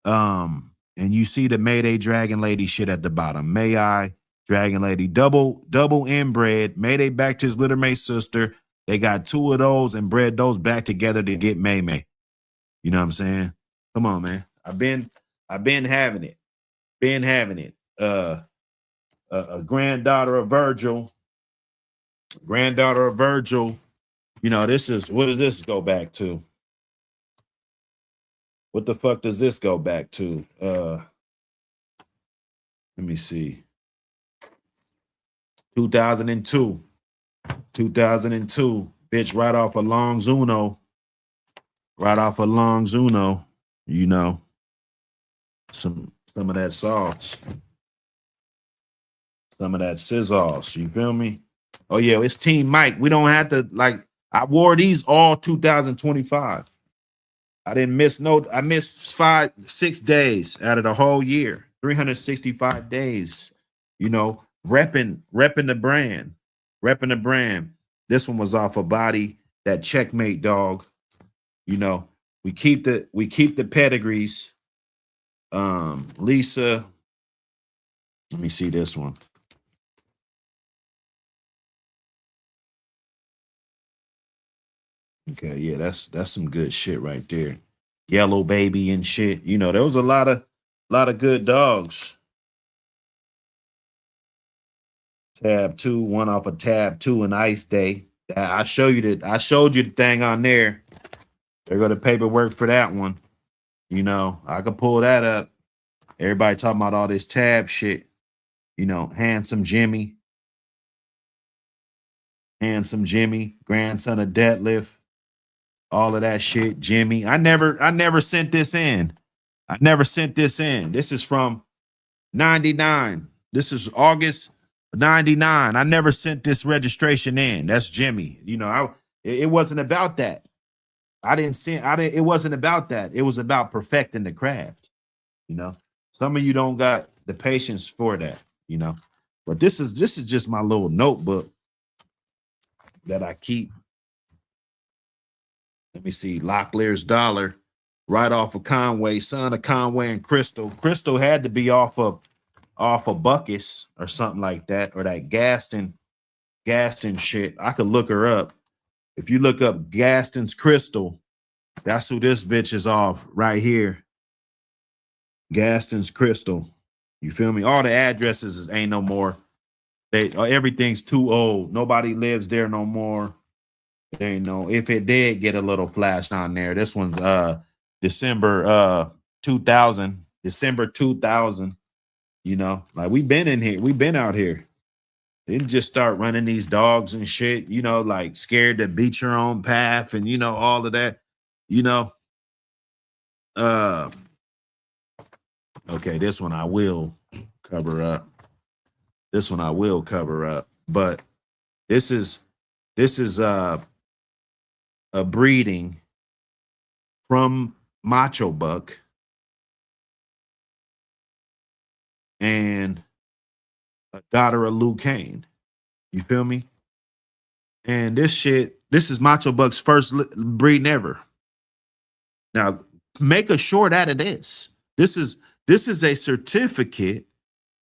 S1: And you see the Mayday Dragon Lady shit at the bottom. May I Dragon Lady, double inbred. Mayday back to his Little May sister. They got two of those and bred those back together to get May May. You know what I'm saying? Come on, man. I've been having it. Been having it. A granddaughter of Virgil. You know, this is, what does this go back to? What the fuck does this go back to? Let me see. 2002. Bitch, right off of Longs Uno. You know. Some of that sauce. Some of that sizzles. You feel me? Oh yeah, it's Team Mike. We don't have to, like, I wore these all 2025. I didn't miss I missed 6 days out of the whole year. 365 days. You know, repping the brand. This one was off a body, that Checkmate dog. You know, we keep the pedigrees. Lisa, let me see this one. Okay, yeah, that's some good shit right there. Yellow Baby and shit. You know, there was a lot of good dogs. Tab 2, one off of Tab 2 and Ice Day. I showed you the thing on there. There go the paperwork for that one. You know, I could pull that up. Everybody talking about all this Tab shit. You know, Handsome Jimmy, grandson of Deadlift, all of that shit. Jimmy, I never sent this in. This is from 99. This is August 99. I never sent this registration in. That's Jimmy. You know, it wasn't about that. It wasn't about that. It was about perfecting the craft. You know, some of you don't got the patience for that, you know. But this is just my little notebook that I keep. Let me see. Locklear's Dollar, right off of Conway, son of Conway and Crystal. Crystal had to be off of Buckus or something like that, or that Gaston shit. I could look her up. If you look up Gaston's Crystal, that's who this bitch is off right here. Gaston's Crystal. You feel me? All the addresses ain't no more. Everything's too old. Nobody lives there no more. There ain't no. If it did get a little flash on there, this one's December 2000. December 2000. You know, like we've been in here. We've been out here. Didn't just start running these dogs and shit. You know, like scared to beat your own path and you know all of that. You know, Uh okay, this one I will cover up. This one I will cover up. But this is a breeding from Macho Buck and a daughter of Luke Kane. You feel me? And this is Macho Buck's first breeding ever. Now, make a short out of this. This is a certificate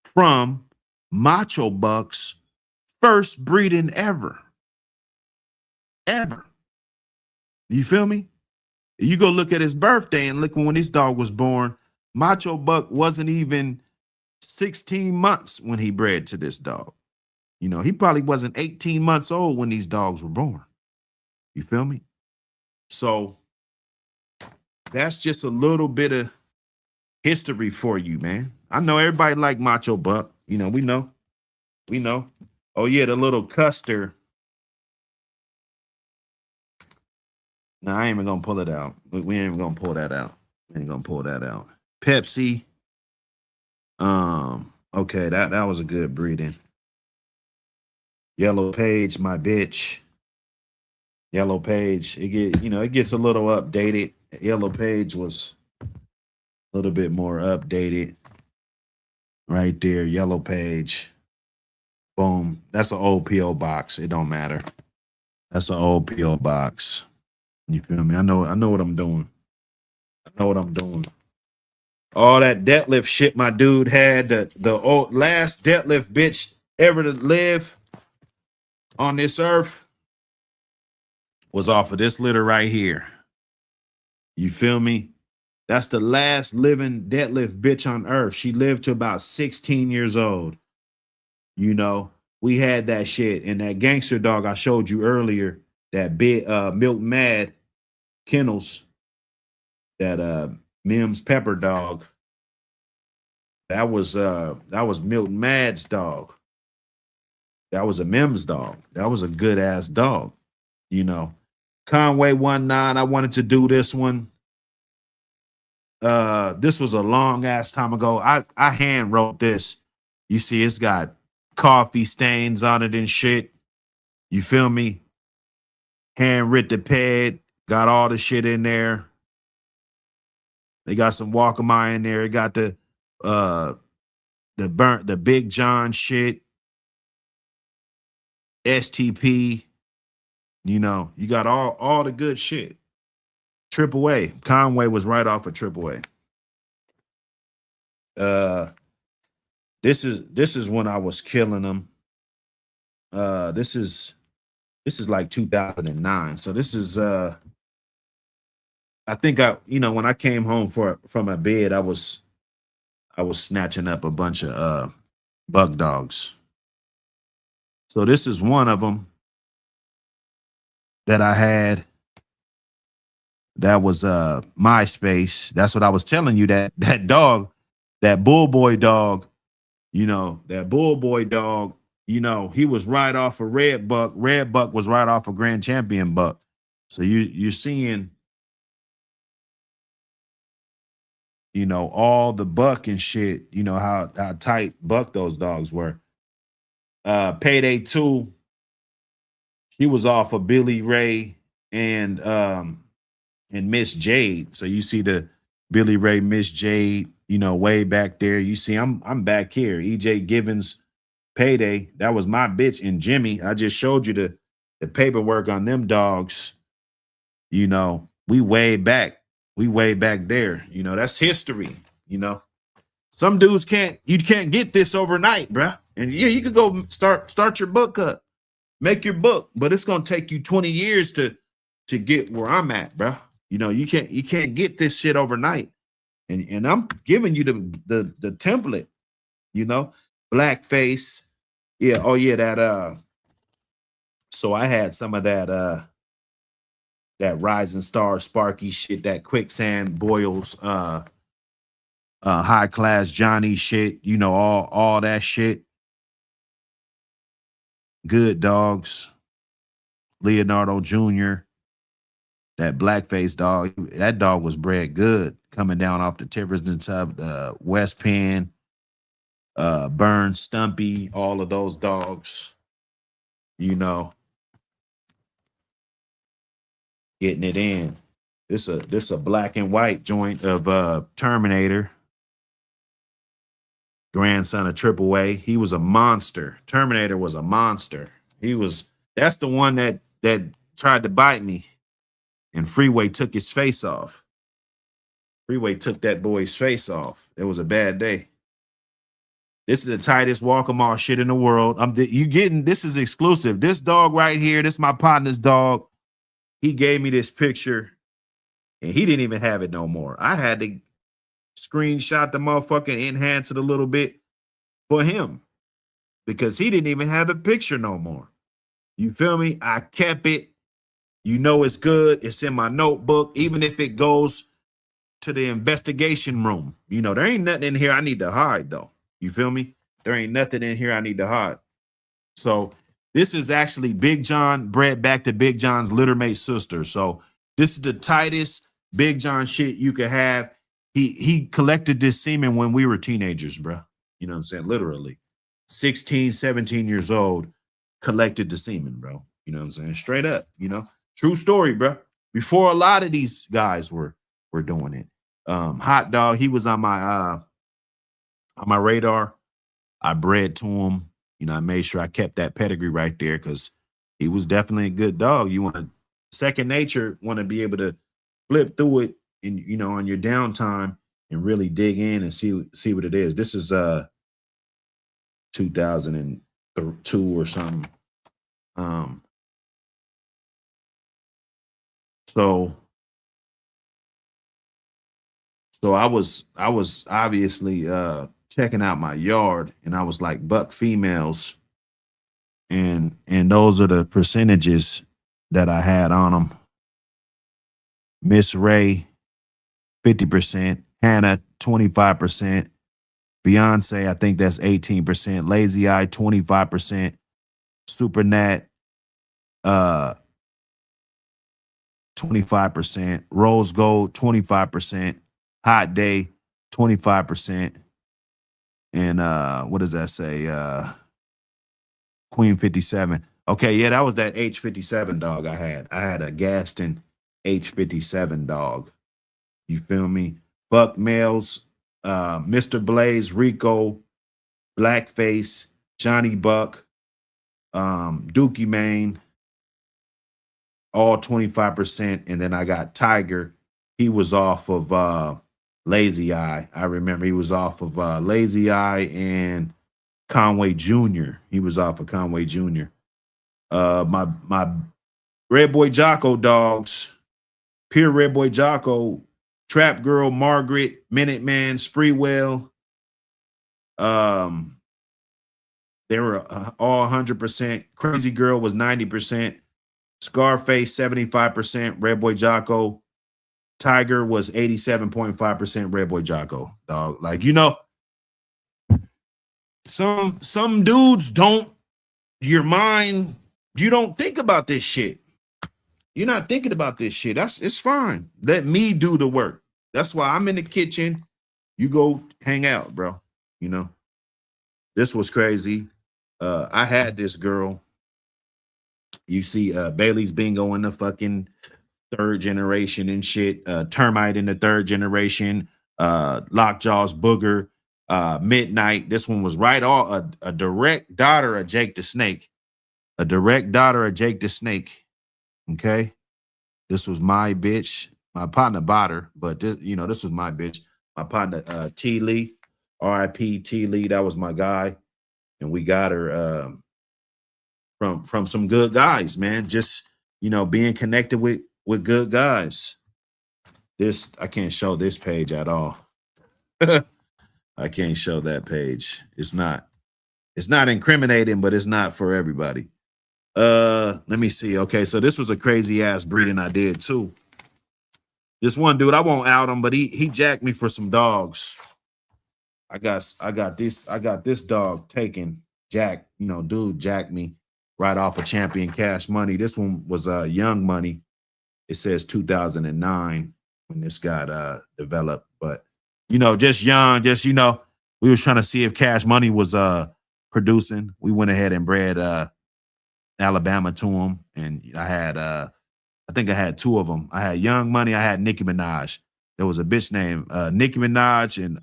S1: from Macho Buck's first breeding ever. Ever. You feel me? You go look at his birthday and look when this dog was born. Macho Buck wasn't even 16 months when he bred to this dog. You know, he probably wasn't 18 months old when these dogs were born. You feel me? So that's just a little bit of history for you, man. I know everybody like Macho Buck. You know, we know. We know. Oh, yeah, the little Custer. No, I ain't even gonna pull it out. We ain't even gonna pull that out. We ain't gonna pull that out. Pepsi. Okay, that was a good breeding. Yellow Page, my bitch. Yellow Page, it gets a little updated. Yellow Page was a little bit more updated. Right there, Yellow Page. Boom. That's an old PO box. It don't matter. That's an old PO box. You feel me? I know what I'm doing. I know what I'm doing. All that deadlift shit my dude had, the old last deadlift bitch ever to live on this earth was off of this litter right here. You feel me? That's the last living deadlift bitch on earth. She lived to about 16 years old. You know, we had that shit. And that gangster dog I showed you earlier, that big Milk Mad kennels, that Mims Pepper dog. That was Milton Mad's dog. That was a Mims dog. That was a good ass dog. You know, Conway 19. I wanted to do this one. This was a long ass time ago. I hand wrote this. You see, it's got coffee stains on it and shit. You feel me? Hand writ the pad, got all the shit in there. They got some Walkama in there. It got the Big John shit, STP. You know, you got all the good shit. Triple A. Conway was right off of Triple A. This is when I was killing them. This is like 2009. So this is I think when I came home from my bed, I was snatching up a bunch of buck dogs. So this is one of them that I had. That was MySpace. That's what I was telling you, that dog, that bull boy dog, that bull boy dog, he was right off of Red Buck. Red Buck was right off of Grand Champion Buck. So you're seeing, all the buck and shit, how tight buck those dogs were. Payday 2, he was off of Billy Ray and Miss Jade. So you see the Billy Ray, Miss Jade, way back there. You see, I'm back here. EJ Givens, Payday. That was my bitch. And Jimmy, I just showed you the paperwork on them dogs. We way back. We way back there. That's history. Some dudes you can't get this overnight, bruh. And yeah, you could go start your book up, make your book, but it's gonna take you 20 years to get where I'm at, bruh. You can't get this shit overnight. And I'm giving you the template, blackface. Yeah, oh yeah, that so I had some of that Rising Star Sparky shit, that Quicksand Boils, High Class Johnny shit, all that shit. Good Dogs, Leonardo Jr., that blackface dog, that dog was bred good. coming down off the Tiverton Tub, West Penn, Burn, Stumpy, all of those dogs, you know, getting it in. This a black and white joint of Terminator, grandson of Triple A. He was a monster. Terminator was a monster. That's the one that tried to bite me, and Freeway took his face off. Freeway took that boy's face off. It was a bad day. This is the tightest walk-em-all shit in the world. This is exclusive. This dog right here, this is my partner's dog. He gave me this picture, and he didn't even have it no more. I had to screenshot the motherfucker and enhance it a little bit for him because he didn't even have the picture no more. You feel me? I kept it. You know it's good. It's in my notebook, even if it goes to the investigation room. You know, there ain't nothing in here I need to hide, though. You feel me? There ain't nothing in here I need to hide. So this is actually Big John bred back to Big John's littermate sister. So this is the tightest Big John shit you could have. He collected this semen when we were teenagers, bro. You know what I'm saying? Literally. 16, 17 years old, collected the semen, bro. You know what I'm saying? Straight up, you know? True story, bro. Before a lot of these guys were doing it. Hot Dog, he was on my radar. I bred to him. You know, I made sure I kept that pedigree right there because he was definitely a good dog. You want to second nature, want to be able to flip through it and, you know, on your downtime and really dig in and see what it is. This is 2002 or something. So I was obviously checking out my yard, and I was like buck females, and those are the percentages that I had on them. Miss Ray, 50%, Hannah, 25%, Beyonce, I think that's 18%, Lazy Eye, 25%, Super Nat, 25%, Rose Gold, 25%, Hot Day, 25%. And what does that say? Queen 57. Okay, yeah, that was that H57 dog I had. I had a Gaston H57 dog. You feel me? Buck males, Mr. Blaze, Rico, Blackface, Johnny Buck, Dookie Mane, all 25%. And then I got Tiger. He was off of Lazy Eye. I remember he was off of Lazy Eye and Conway Jr. He was off of Conway Jr. My Red Boy Jocko dogs, Pure Red Boy Jocko, Trap Girl, Margaret, Minuteman, Spreewell. They were all 100%. Crazy Girl was 90%. Scarface 75%. Red Boy Jocko. Tiger was 87.5% Red Boy Jocko, dog. Like, you know, some dudes don't, your mind, you don't think about this shit. You're not thinking about this shit. It's fine. Let me do the work. That's why I'm in the kitchen. You go hang out, bro. You know, this was crazy. I had this girl. You see Bailey's Bingo in the fucking third generation and shit, Termite in the third generation, Lockjaw's Booger, Midnight. This one was right all a direct daughter of Jake the Snake. A direct daughter of Jake the Snake. Okay. This was my bitch. My partner bought her, but this, you know, this was my bitch. My partner T Lee, RIP T Lee, that was my guy. And we got her from some good guys, man. Just, you know, being connected with good guys. This, I can't show this page at all. I can't show that page. It's not incriminating, but it's not for everybody. Let me see. Okay, so this was a crazy ass breeding I did too. This one dude, I won't out him, but he jacked me for some dogs. I got this dog taken. Jack, you know, dude jacked me right off of Champion Cash Money. This one was Young Money. It says 2009. when this got developed. But just young, just we was trying to see if Cash Money was producing. We went ahead and bred Alabama to him, and I think I had two of them. I had Young Money, I had Nicki Minaj. There was a bitch named Nicki Minaj and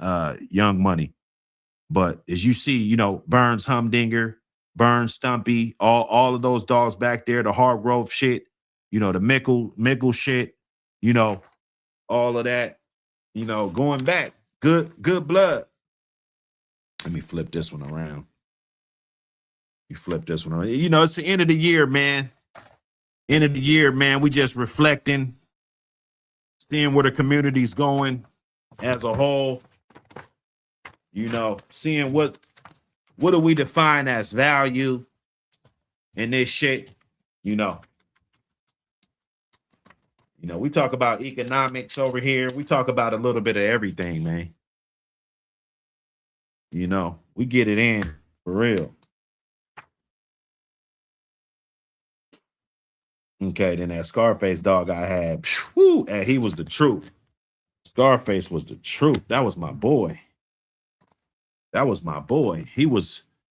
S1: Young Money. But as you see, Burns Humdinger, Burns Stumpy, all of those dogs back there, the Hargrove shit, the Mickle shit, you know, all of that, going back. Good blood. Let me flip this one around. You flip this one around. It's the end of the year, man. End of the year, man. We just reflecting, seeing where the community's going as a whole. Seeing what do we define as value in this shit. We talk about economics over here. We talk about a little bit of everything, man. We get it in for real. Okay, then that Scarface dog I had, whew, and he was the truth. Scarface was the truth. That was my boy.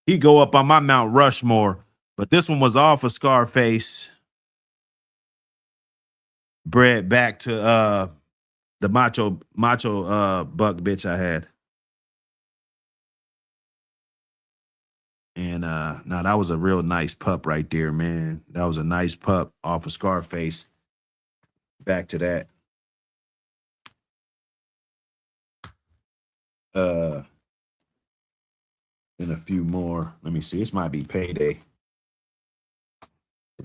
S1: He go up on my Mount Rushmore, but this one was off of Scarface. Bred back to the macho buck bitch I had. And no, that was a real nice pup right there, man. That was a nice pup off of Scarface. Back to that. And a few more. Let me see. This might be Payday.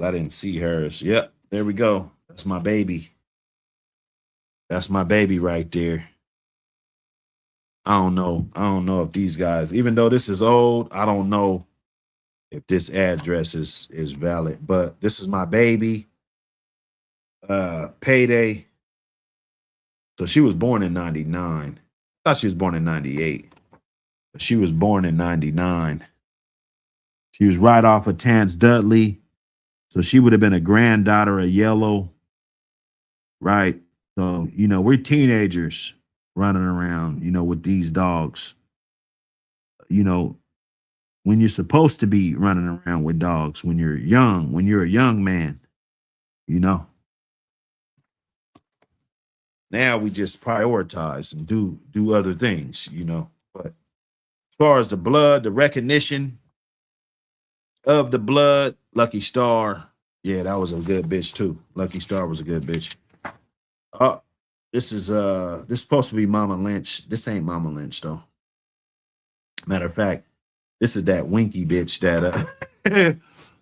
S1: I didn't see hers. Yep, there we go. That's my baby. That's my baby right there. I don't know if these guys, even though this is old, I don't know if this address is valid. But this is my baby. Payday. So she was born in 99. I thought she was born in 98. But she was born in 99. She was right off of Terrence Dudley. So she would have been a granddaughter of Yellow. Right. So, we're teenagers running around, with these dogs. When you're supposed to be running around with dogs, when you're young, when you're a young man, Now we just prioritize and do other things, But as far as the blood, the recognition of the blood, Lucky Star, yeah, that was a good bitch too. Lucky Star was a good bitch. This is supposed to be Mama Lynch. This ain't Mama Lynch though. Matter of fact, this is that Winky bitch that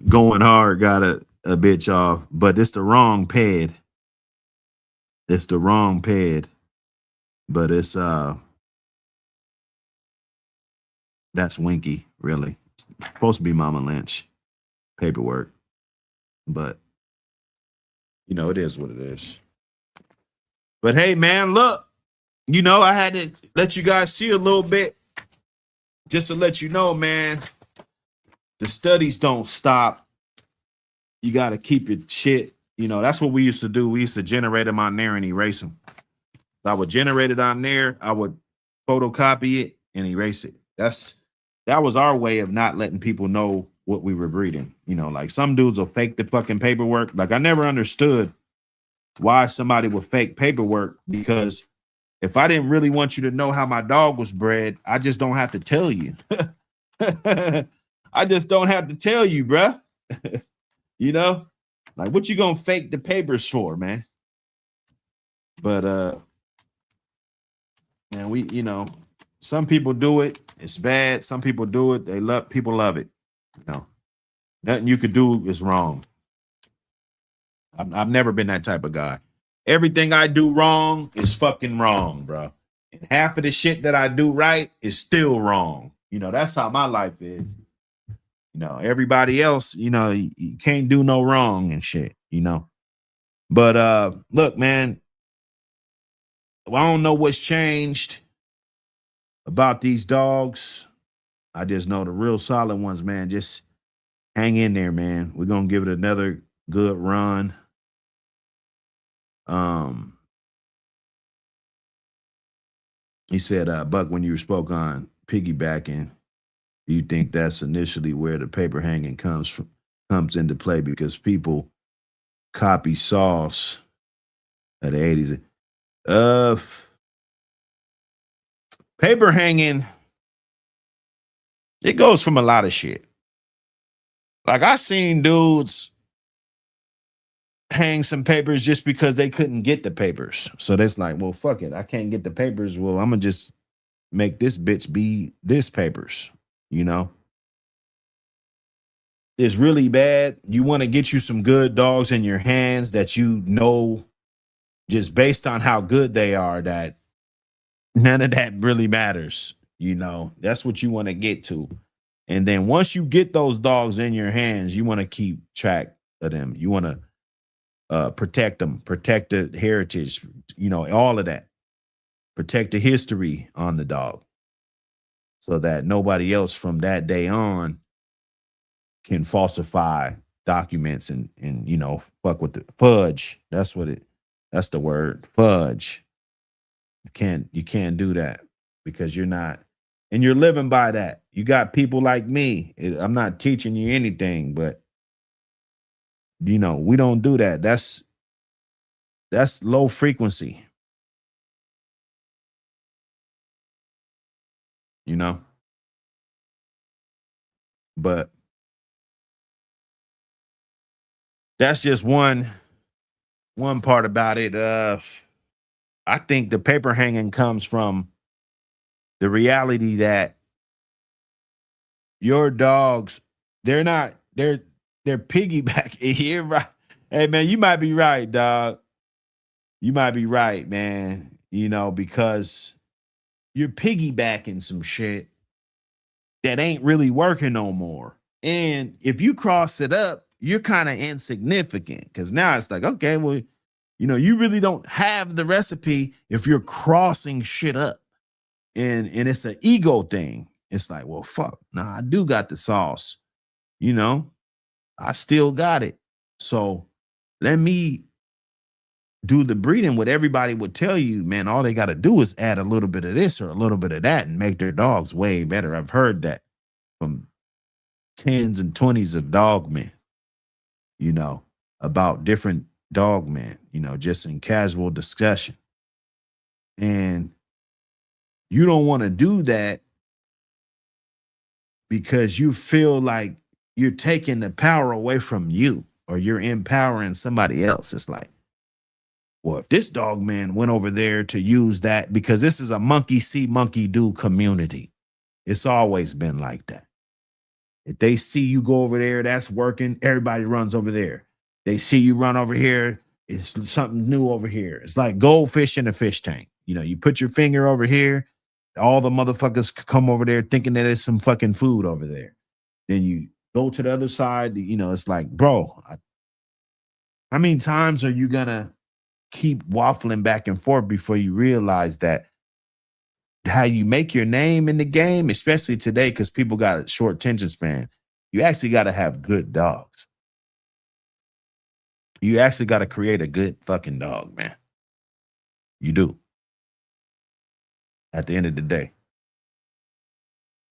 S1: going hard got a bitch off, but it's the wrong ped. It's the wrong ped, but it's that's Winky, really. It's supposed to be Mama Lynch paperwork, but it is what it is. But hey, man, look, I had to let you guys see a little bit just to let you know, man, the studies don't stop. You got to keep your shit. That's what we used to do. We used to generate them on there and erase them. I would generate it on there. I would photocopy it and erase it. That was our way of not letting people know what we were breeding. Like some dudes will fake the fucking paperwork. Like I never understood why somebody would fake paperwork, because if I didn't really want you to know how my dog was bred, I just don't have to tell you. I just don't have to tell you, bruh. Like what you gonna fake the papers for, man? But man, we, some people do it, it's bad. Some people do it, people love it. Nothing you could do is wrong. I've never been that type of guy. Everything I do wrong is fucking wrong, bro. And half of the shit that I do right is still wrong. That's how my life is. Everybody else, you can't do no wrong and shit, But look, man, I don't know what's changed about these dogs. I just know the real solid ones, man. Just hang in there, man. We're gonna give it another good run. He said, Buck, when you spoke on piggybacking, do you think that's initially where the paper hanging comes into play because people copy sauce of the 80s? Uh Paper hanging, it goes from a lot of shit. Like I seen dudes hang some papers just because they couldn't get the papers. So that's like, well, fuck it. I can't get the papers. Well, I'm gonna just make this bitch be this papers, you know? It's really bad. You want to get you some good dogs in your hands that you know just based on how good they are, that none of that really matters. You know, that's what you want to get to. And then once you get those dogs in your hands, you want to keep track of them. You want to protect them, protect the heritage, you know, all of that. Protect the history on the dog so that nobody else from that day on can falsify documents and you know, fuck with the fudge. That's the word. Fudge. You can't do that because you're not, and you're living by that. You got people like me. I'm not teaching you anything, but you know, we don't do that. That's low frequency, you know. But that's just one part about it. I think the paper hanging comes from the reality that your dogs, they're not, they're piggyback. You're right. Hey man, you might be right, dog. You might be right, man. You know, because you're piggybacking some shit that ain't really working no more. And if you cross it up, you're kind of insignificant because now it's like, okay, well, you know, you really don't have the recipe if you're crossing shit up. And it's an ego thing. It's like, well, fuck, nah, I do got the sauce. You know, I still got it. So let me do the breeding. What everybody would tell you, man, all they got to do is add a little bit of this or a little bit of that and make their dogs way better. I've heard that from tens and twenties of dog men, you know, about different dog men, you know, just in casual discussion. And you don't want to do that because you feel like you're taking the power away from you or you're empowering somebody else. It's like, well, if this dog man went over there to use that, because this is a monkey see, monkey do community. It's always been like that. If they see you go over there, that's working, everybody runs over there. They see you run over here, it's something new over here. It's like goldfish in a fish tank. You know, you put your finger over here, all the motherfuckers come over there thinking that there's some fucking food over there. Then you go to the other side, you know, it's like, bro, how many times are you gonna keep waffling back and forth before you realize that how you make your name in the game, especially today, because people got a short attention span, you actually got to have good dogs. You actually got to create a good fucking dog, man. You do. At the end of the day,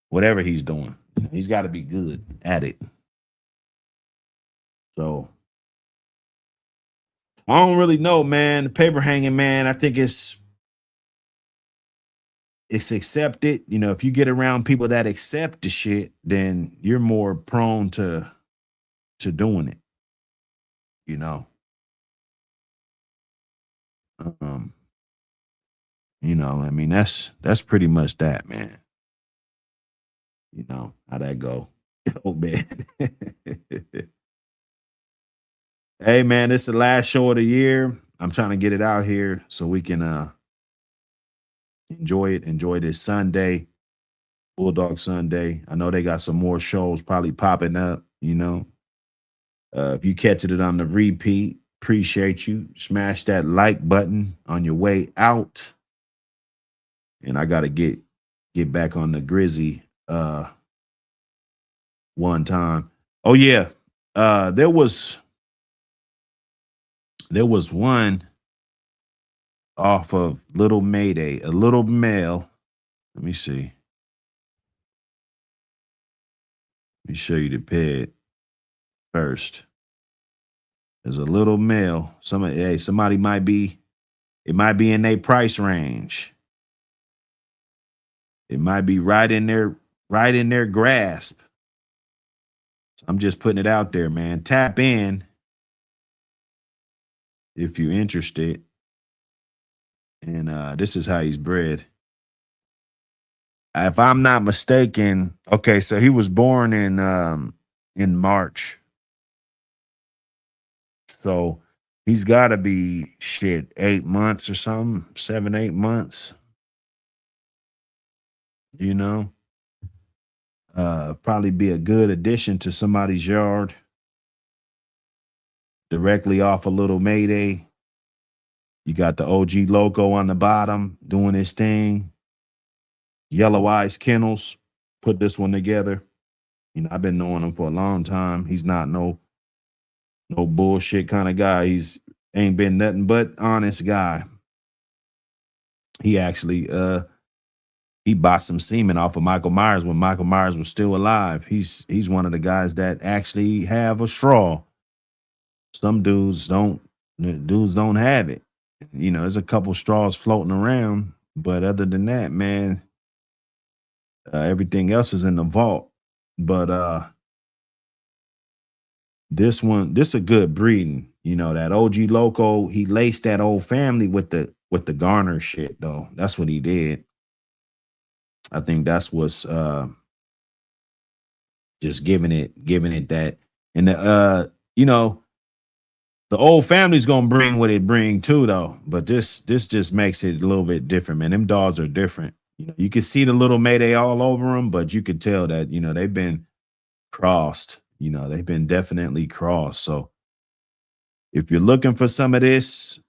S1: whatever he's doing, he's got to be good at it. So I don't really know, man. The paper hanging, man. I think it's accepted. You know, if you get around people that accept the shit, then you're more prone to doing it. You know, um, I mean, that's pretty much that, man. You know how that go. Oh man. Hey man, it's the last show of the year. I'm trying to get it out here so we can enjoy it. Enjoy this Sunday, Bulldog Sunday. I know they got some more shows probably popping up. You know, if you catching it on the repeat, appreciate you. Smash that like button on your way out. And I gotta get back on the Grizzy one time. Oh yeah. There was one off of Little Mayday, a little male. Let me see. Let me show you the pet first. There's a little male. Somebody might be, it might be in their price range. It might be right in their grasp. I'm just putting it out there, man. Tap in if you're interested. And this is how he's bred. If I'm not mistaken, okay, so he was born in March. So he's got to be 8 months or something, 7, 8 months. You know, probably be a good addition to somebody's yard. Directly off a Little Mayday. You got the OG logo on the bottom doing his thing. Yellow Eyes Kennels put this one together. You know, I've been knowing him for a long time. He's not no bullshit kind of guy. He's ain't been nothing but honest guy. He actually he bought some semen off of Michael Myers when Michael Myers was still alive. He's one of the guys that actually have a straw. Some dudes don't have it. You know, there's a couple straws floating around, but other than that, man, everything else is in the vault. But this a good breeding. You know, that OG loco, he laced that old family with the Garner shit, though. That's what he did. I think that's what's just giving it that. And the you know, the old family's gonna bring what it bring too, though. But this just makes it a little bit different, man. Them dogs are different. You know, you can see the Little Mayday all over them, but you could tell that, you know, they've been crossed. You know, they've been definitely crossed. So if you're looking for some of this,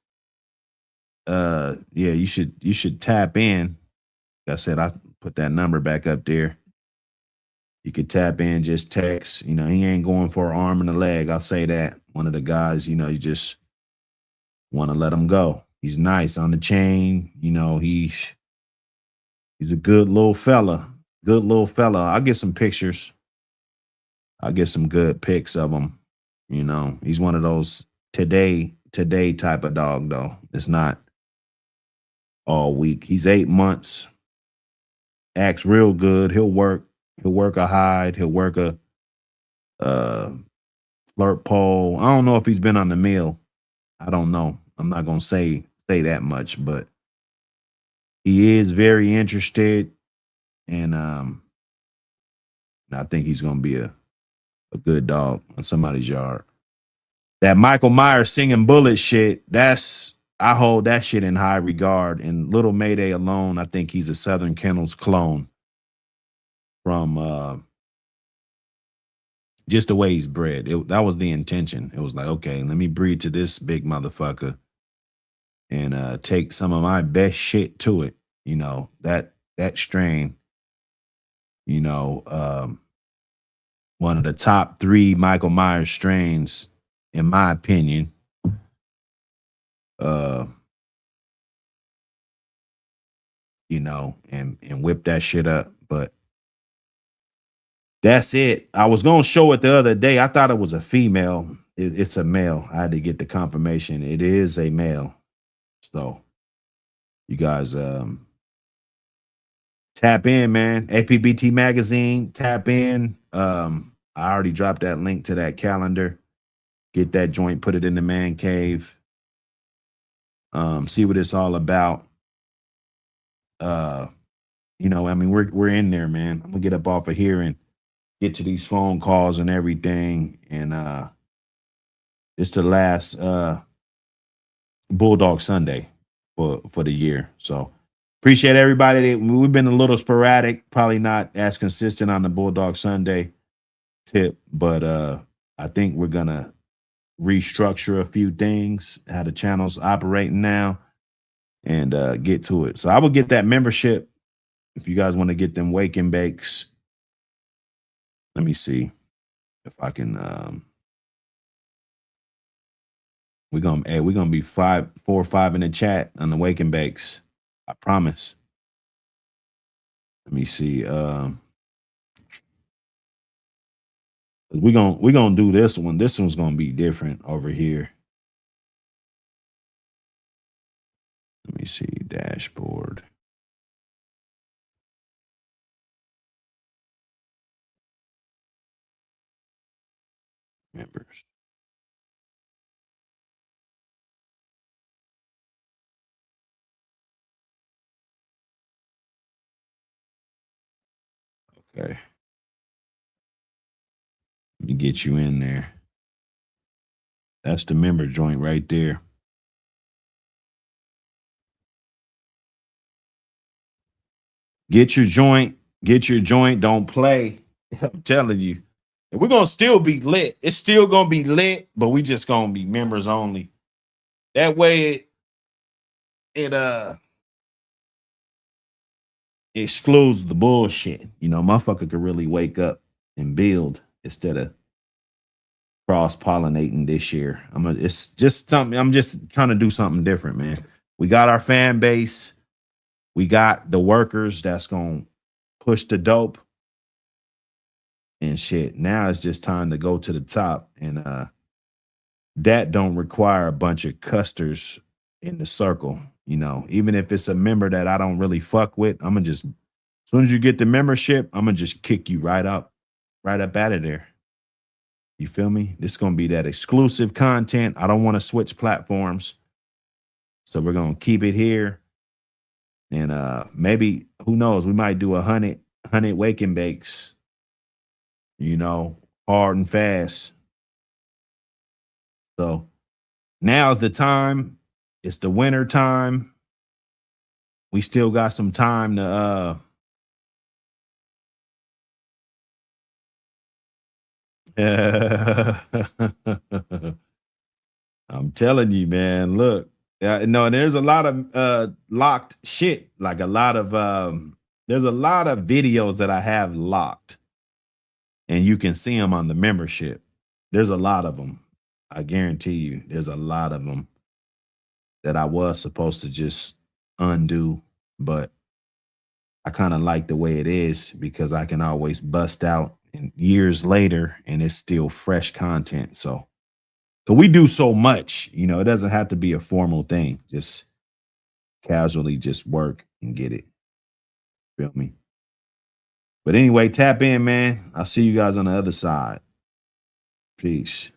S1: yeah, you should tap in. Like I said, I put that number back up there. You could tap in, just text. You know, he ain't going for an arm and a leg. I'll say that. One of the guys, you know, you just want to let him go. He's nice on the chain. You know, he's a good little fella. Good little fella. I'll get some pictures. I'll get some good pics of him. You know, he's one of those today type of dog, though. It's not all week. He's 8 months. Acts real good. He'll work a hide. He'll work a flirt pole. I don't know if he's been on the mill. I don't know. I'm not gonna say that much, but he is very interested, and I think he's gonna be a good dog on somebody's yard. That Michael Myers singing bullet shit, I hold that shit in high regard. And Little Mayday alone, I think he's a Southern Kennels clone from just the way he's bred. That was the intention. It was like, okay, let me breed to this big motherfucker and take some of my best shit to it. You know, that strain, you know, one of the top 3 Michael Myers strains, in my opinion. You know, and whip that shit up. But that's it. I was gonna show it the other day. I thought it was a female. It's a male. I had to get the confirmation. It is a male. So you guys tap in, man. APBT Magazine, tap in. I already dropped that link to that calendar. Get that joint, put it in the man cave. See what it's all about. You know, I mean, we're in there, man. I'm gonna get up off of here and get to these phone calls and everything. And it's the last Bulldog Sunday for the year. So appreciate everybody. We've been a little sporadic, probably not as consistent on the Bulldog Sunday tip, but I think we're gonna restructure a few things, how the channel's operating now, and get to it. So I will get that membership if you guys want to get them wake and bakes. Let me see if I can We're gonna be 4 or 5 in the chat on the Wake and Bakes. I promise. Let me see. We're gonna do this one. This one's gonna be different over here. Let me see. Dashboard. Members. Okay. Let me get you in there. That's the member joint right there. Get your joint. Get your joint. Don't play. I'm telling you. And we're gonna still be lit. It's still gonna be lit, but we just gonna be members only. That way it excludes the bullshit. You know, motherfucker could really wake up and build instead of cross-pollinating this year. It's just something. I'm just trying to do something different, man. We got our fan base. We got the workers that's gonna push the dope and shit. Now it's just time to go to the top. And that don't require a bunch of custers in the circle. You know, even if it's a member that I don't really fuck with, I'm gonna just, as soon as you get the membership, I'm gonna just kick you right up out of there. You feel me? This is gonna be that exclusive content. I don't want to switch platforms. So we're gonna keep it here. And maybe, who knows, we might do 100 wake and bakes, you know, hard and fast. So now's the time. It's the winter time. We still got some time to I'm telling you, man. Look, no, there's a lot of locked shit. Like a lot of there's a lot of videos that I have locked, and you can see them on the membership. There's a lot of them. I guarantee you, there's a lot of them that I was supposed to just undo, but I kind of like the way it is because I can always bust out and years later and it's still fresh content. So, cause we do so much, you know, it doesn't have to be a formal thing. Just casually just work and get it. Feel me? But anyway, tap in, man. I'll see you guys on the other side. Peace.